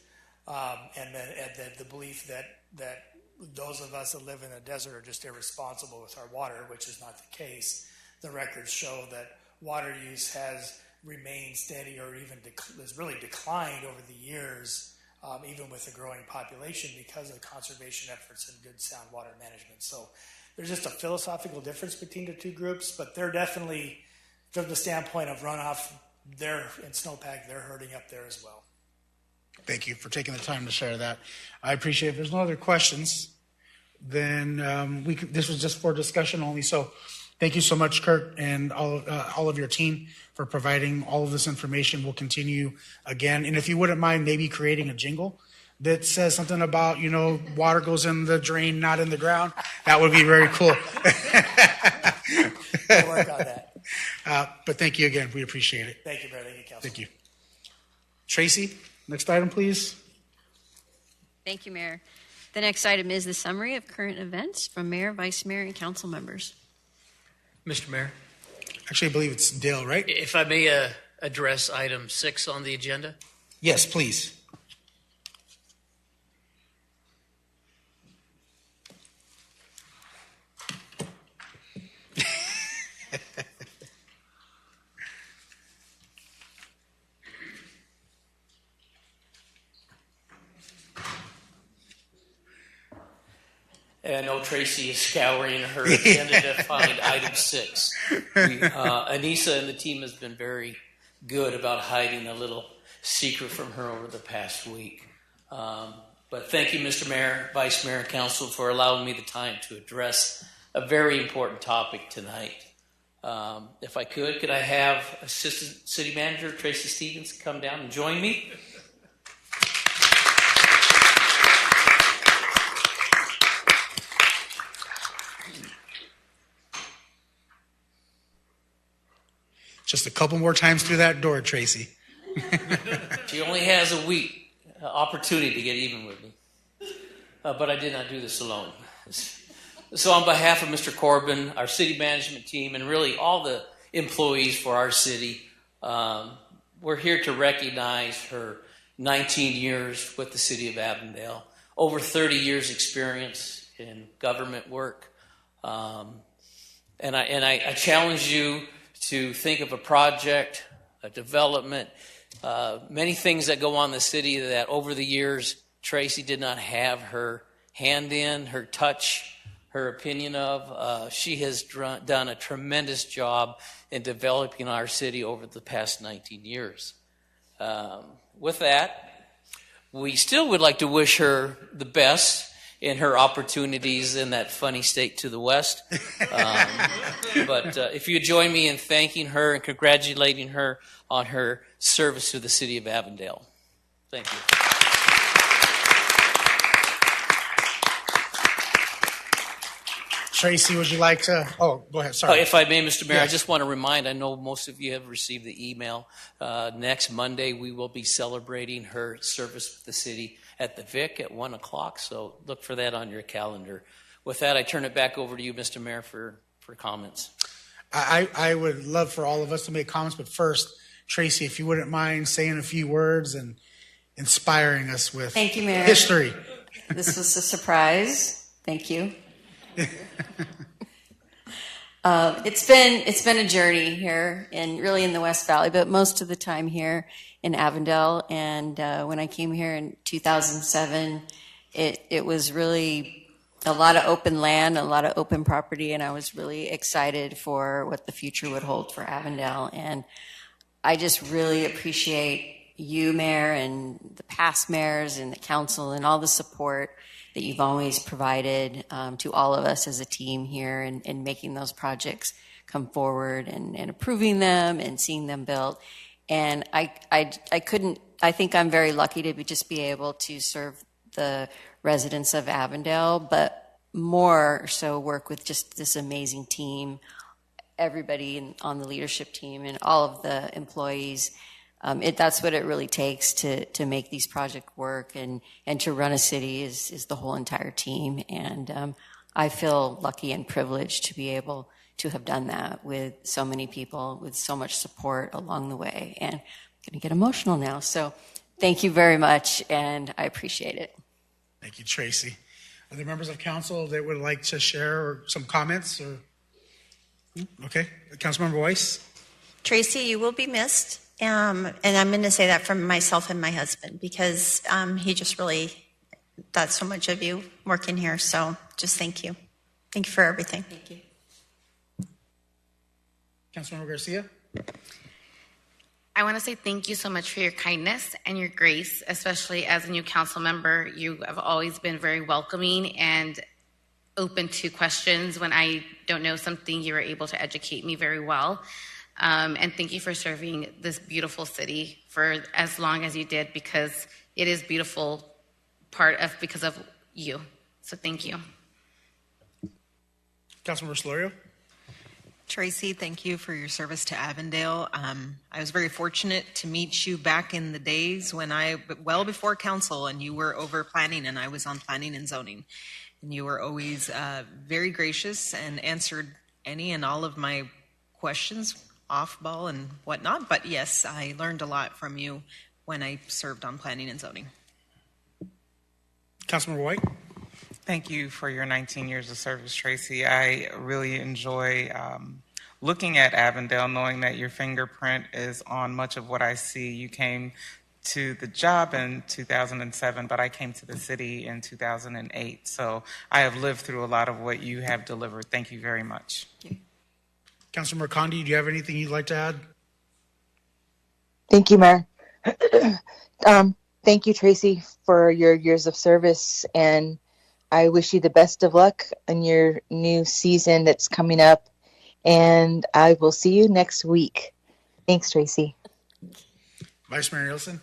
and the belief that those of us that live in the desert are just irresponsible with our water, which is not the case. The records show that water use has remained steady or even has really declined over the years, even with the growing population because of conservation efforts and good sound water management. So there's just a philosophical difference between the 2 groups, but they're definitely, from the standpoint of runoff, in snowpack, they're hurting up there as well. Thank you for taking the time to share that. I appreciate it. If there's no other questions, then this was just for discussion only. So thank you so much, Kurt, and all of your team for providing all of this information. We'll continue again. And if you wouldn't mind maybe creating a jingle that says something about, water goes in the drain, not in the ground, that would be very cool. We'll work on that. But thank you again. We appreciate it. Thank you, Mayor. Thank you, Council. Thank you. Tracy, next item, please. Thank you, Mayor. The next item is the summary of current events from Mayor, Vice Mayor, and Council members. Mr. Mayor. Actually, I believe it's Dale, right? If I may address item 6 on the agenda. Yes, please. And I know Tracy is scouring her agenda to find item 6. Anissa and the team has been very good about hiding a little secret from her over the past week. But thank you, Mr. Mayor, Vice Mayor, and Council for allowing me the time to address a very important topic tonight. If I could I have Assistant City Manager Tracy Stevens come down and join me? Just a couple more times through that door, Tracy. She only has a week opportunity to get even with me. But I did not do this alone. So on behalf of Mr. Corbin, our city management team, and really all the employees for our city, we're here to recognize her 19 years with the city of Avondale, over 30 years experience in government work. And I challenge you to think of a project, a development, many things that go on in the city that over the years Tracy did not have her hand in, her touch, her opinion of. She has done a tremendous job in developing our city over the past 19 years. With that, we still would like to wish her the best in her opportunities in that funny state to the west. But if you join me in thanking her and congratulating her on her service to the city of Avondale. Thank you. Tracy, would you like to? Oh, go ahead. Sorry. If I may, Mr. Mayor, Yes. I just want to remind, I know most of you have received the email. Next Monday, we will be celebrating her service with the city at the Vic at 1 o'clock, so look for that on your calendar. With that, I turn it back over to you, Mr. Mayor, for comments. I would love for all of us to make comments, but first, Tracy, if you wouldn't mind saying a few words and inspiring us with Thank you, Mayor. history. This was a surprise. Thank you. It's been a journey here, and really in the West Valley, but most of the time here in Avondale. And when I came here in 2007, it was really a lot of open land, a lot of open property, and I was really excited for what the future would hold for Avondale. And I just really appreciate you, Mayor, and the past mayors and the council and all the support that you've always provided to all of us as a team here and making those projects come forward and approving them and seeing them built. And I think I'm very lucky to just be able to serve the residents of Avondale, but more so work with just this amazing team, everybody on the leadership team and all of the employees. That's what it really takes to make these projects work, and to run a city is the whole entire team. And I feel lucky and privileged to be able to have done that with so many people, with so much support along the way. And I'm going to get emotional now. So thank you very much, and I appreciate it. Thank you, Tracy. Are there members of council that would like to share some comments? Or okay, Councilmember Weiss. Tracy, you will be missed. And I'm going to say that from myself and my husband, because he just really thought so much of you working here. So just thank you. Thank you for everything. Thank you. Councilmember Garcia. I want to say thank you so much for your kindness and your grace, especially as a new council member. You have always been very welcoming and open to questions. When I don't know something, you were able to educate me very well. And thank you for serving this beautiful city for as long as you did, because it is beautiful because of you. So thank you. Councilmember Solorio. Tracy, thank you for your service to Avondale. I was very fortunate to meet you back in the days when well before council, and you were over planning and I was on planning and zoning. And you were always very gracious and answered any and all of my questions, off ball and whatnot. But yes, I learned a lot from you when I served on planning and zoning. Councilmember White. Thank you for your 19 years of service, Tracy. I really enjoy looking at Avondale, knowing that your fingerprint is on much of what I see. You came to the job in 2007, but I came to the city in 2008. So I have lived through a lot of what you have delivered. Thank you very much. Thank you. Councilmember Condi, do you have anything you'd like to add? Thank you, Mayor. Thank you, Tracy, for your years of service, and I wish you the best of luck in your new season that's coming up, and I will see you next week. Thanks, Tracy. Vice Mayor Nielsen.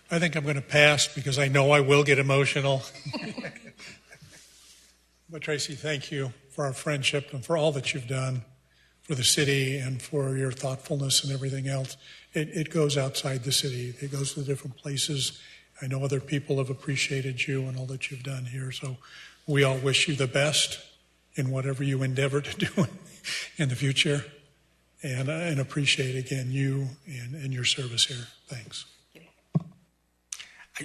I think I'm going to pass because I know I will get emotional. But Tracy, thank you for our friendship and for all that you've done for the city and for your thoughtfulness and everything else. It goes outside the city. It goes to different places. I know other people have appreciated you and all that you've done here. So we all wish you the best in whatever you endeavor to do in the future. And appreciate, again, you and your service here. Thanks.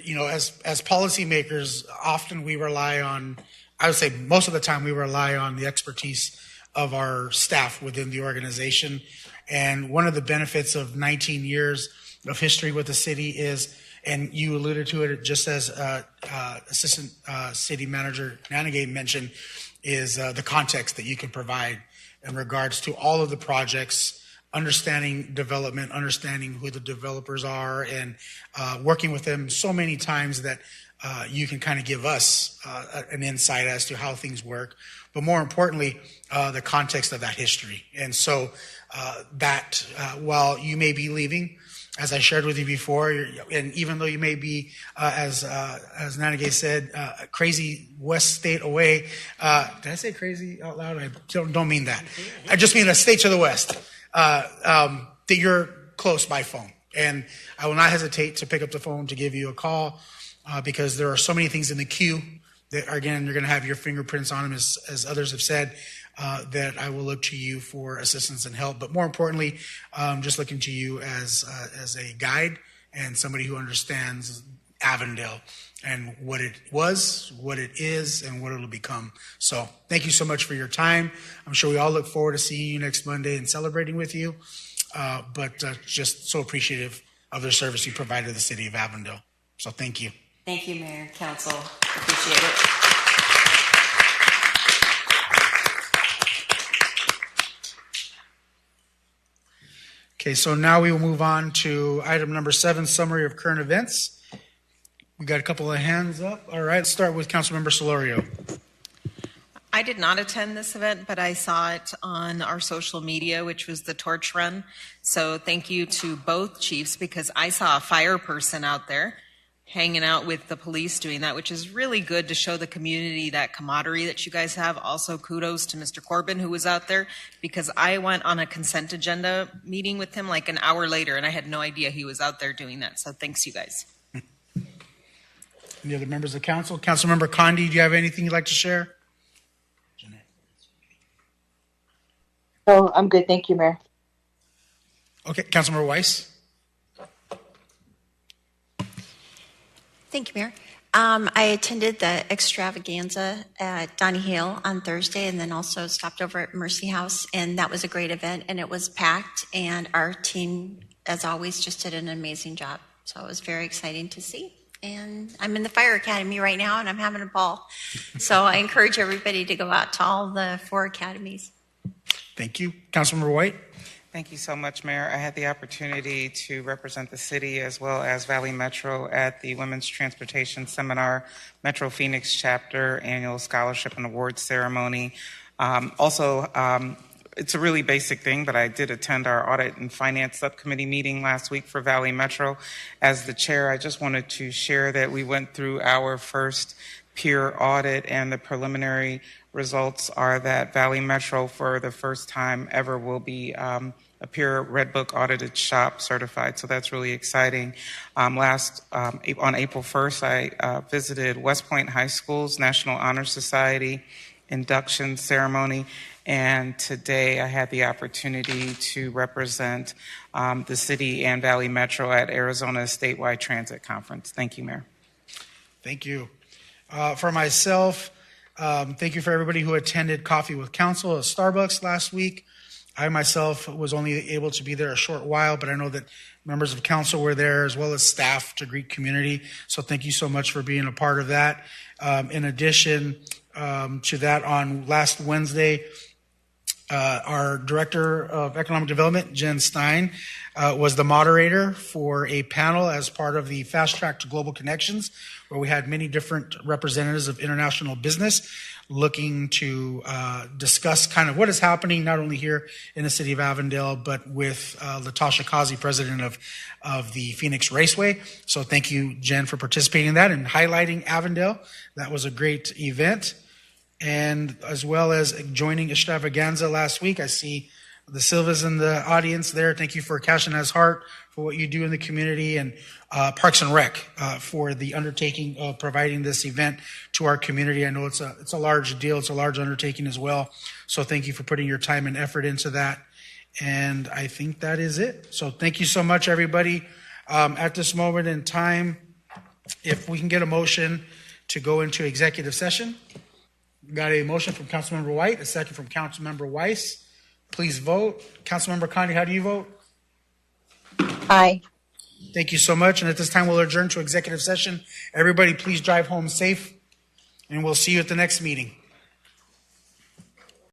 You know, as policymakers, often we rely on, I would say most of the time we rely on the expertise of our staff within the organization. And one of the benefits of 19 years of history with the city is, and you alluded to it just as Assistant City Manager Nanigay mentioned, is the context that you can provide in regards to all of the projects understanding development, understanding who the developers are, and working with them so many times that you can kind of give us an insight as to how things work, but more importantly, the context of that history. And so that while you may be leaving, as I shared with you before, and even though you may be, as Nanagay said, crazy west state away, did I say crazy out loud? I don't mean that. I just mean a state to the west, that you're close by phone. And I will not hesitate to pick up the phone to give you a call, because there are so many things in the queue that, again, you're going to have your fingerprints on them, as others have said, that I will look to you for assistance and help. But more importantly, just looking to you as a guide and somebody who understands Avondale and what it was, what it is, and what it'll become. So thank you so much for your time. I'm sure we all look forward to seeing you next Monday and celebrating with you. But just so appreciative of the service you provide to the city of Avondale. So thank you. Thank you, Mayor, Council. Appreciate it. Okay, so now we will move on to item number 7, summary of current events. We got a couple of hands up. All right, let's start with Councilmember Solorio. I did not attend this event, but I saw it on our social media, which was the torch run. So thank you to both chiefs, because I saw a fire person out there hanging out with the police doing that, which is really good to show the community that camaraderie that you guys have. Also, kudos to Mr. Corbin, who was out there, because I went on a consent agenda meeting with him like an hour later, and I had no idea he was out there doing that. So thanks, you guys. Any other members of council? Councilmember Condi, do you have anything you'd like to share? No, I'm good. Thank you, Mayor. Okay, Councilmember Weiss. Thank you, Mayor. I attended the extravaganza at Donny Hill on Thursday, and then also stopped over at Mercy House, and that was a great event, and it was packed, and our team, as always, just did an amazing job. So it was very exciting to see. And I'm in the fire academy right now, and I'm having a ball. So I encourage everybody to go out to all the 4 academies. Thank you. Councilmember White. Thank you so much, Mayor. I had the opportunity to represent the city as well as Valley Metro at the Women's Transportation Seminar, Metro Phoenix Chapter Annual Scholarship and Awards Ceremony. It's a really basic thing, but I did attend our Audit and Finance Subcommittee meeting last week for Valley Metro. As the chair, I just wanted to share that we went through our first peer audit, and the preliminary results are that Valley Metro, for the first time ever, will be a peer Red Book audited shop certified. So that's really exciting. On April 1st, I visited West Point High School's National Honor Society induction ceremony. And today I had the opportunity to represent the city and Valley Metro at Arizona's statewide transit conference. Thank you, Mayor. Thank you. For myself, thank you for everybody who attended Coffee with Council at Starbucks last week. I myself was only able to be there a short while, but I know that members of council were there as well as staff to greet community. So thank you so much for being a part of that. In addition to that, on last Wednesday, our Director of Economic Development, Jen Stein, was the moderator for a panel as part of the Fast Track to Global Connections, where we had many different representatives of international business looking to discuss kind of what is happening not only here in the city of Avondale, but with Latasha Kazi, president of the Phoenix Raceway. So thank you, Jen, for participating in that and highlighting Avondale. That was a great event. And as well as joining Extravaganza last week, I see the Silvas in the audience there. Thank you for Cash and Has Heart for what you do in the community, and Parks and Rec for the undertaking of providing this event to our community. I know it's a large deal. It's a large undertaking as well. So thank you for putting your time and effort into that. And I think that is it. So thank you so much, everybody. At this moment in time, if we can get a motion to go into executive session. Got a motion from Councilmember White, a second from Councilmember Weiss. Please vote. Councilmember Condi, how do you vote? Aye. Thank you so much. And at this time, we'll adjourn to executive session. Everybody, please drive home safe, and we'll see you at the next meeting.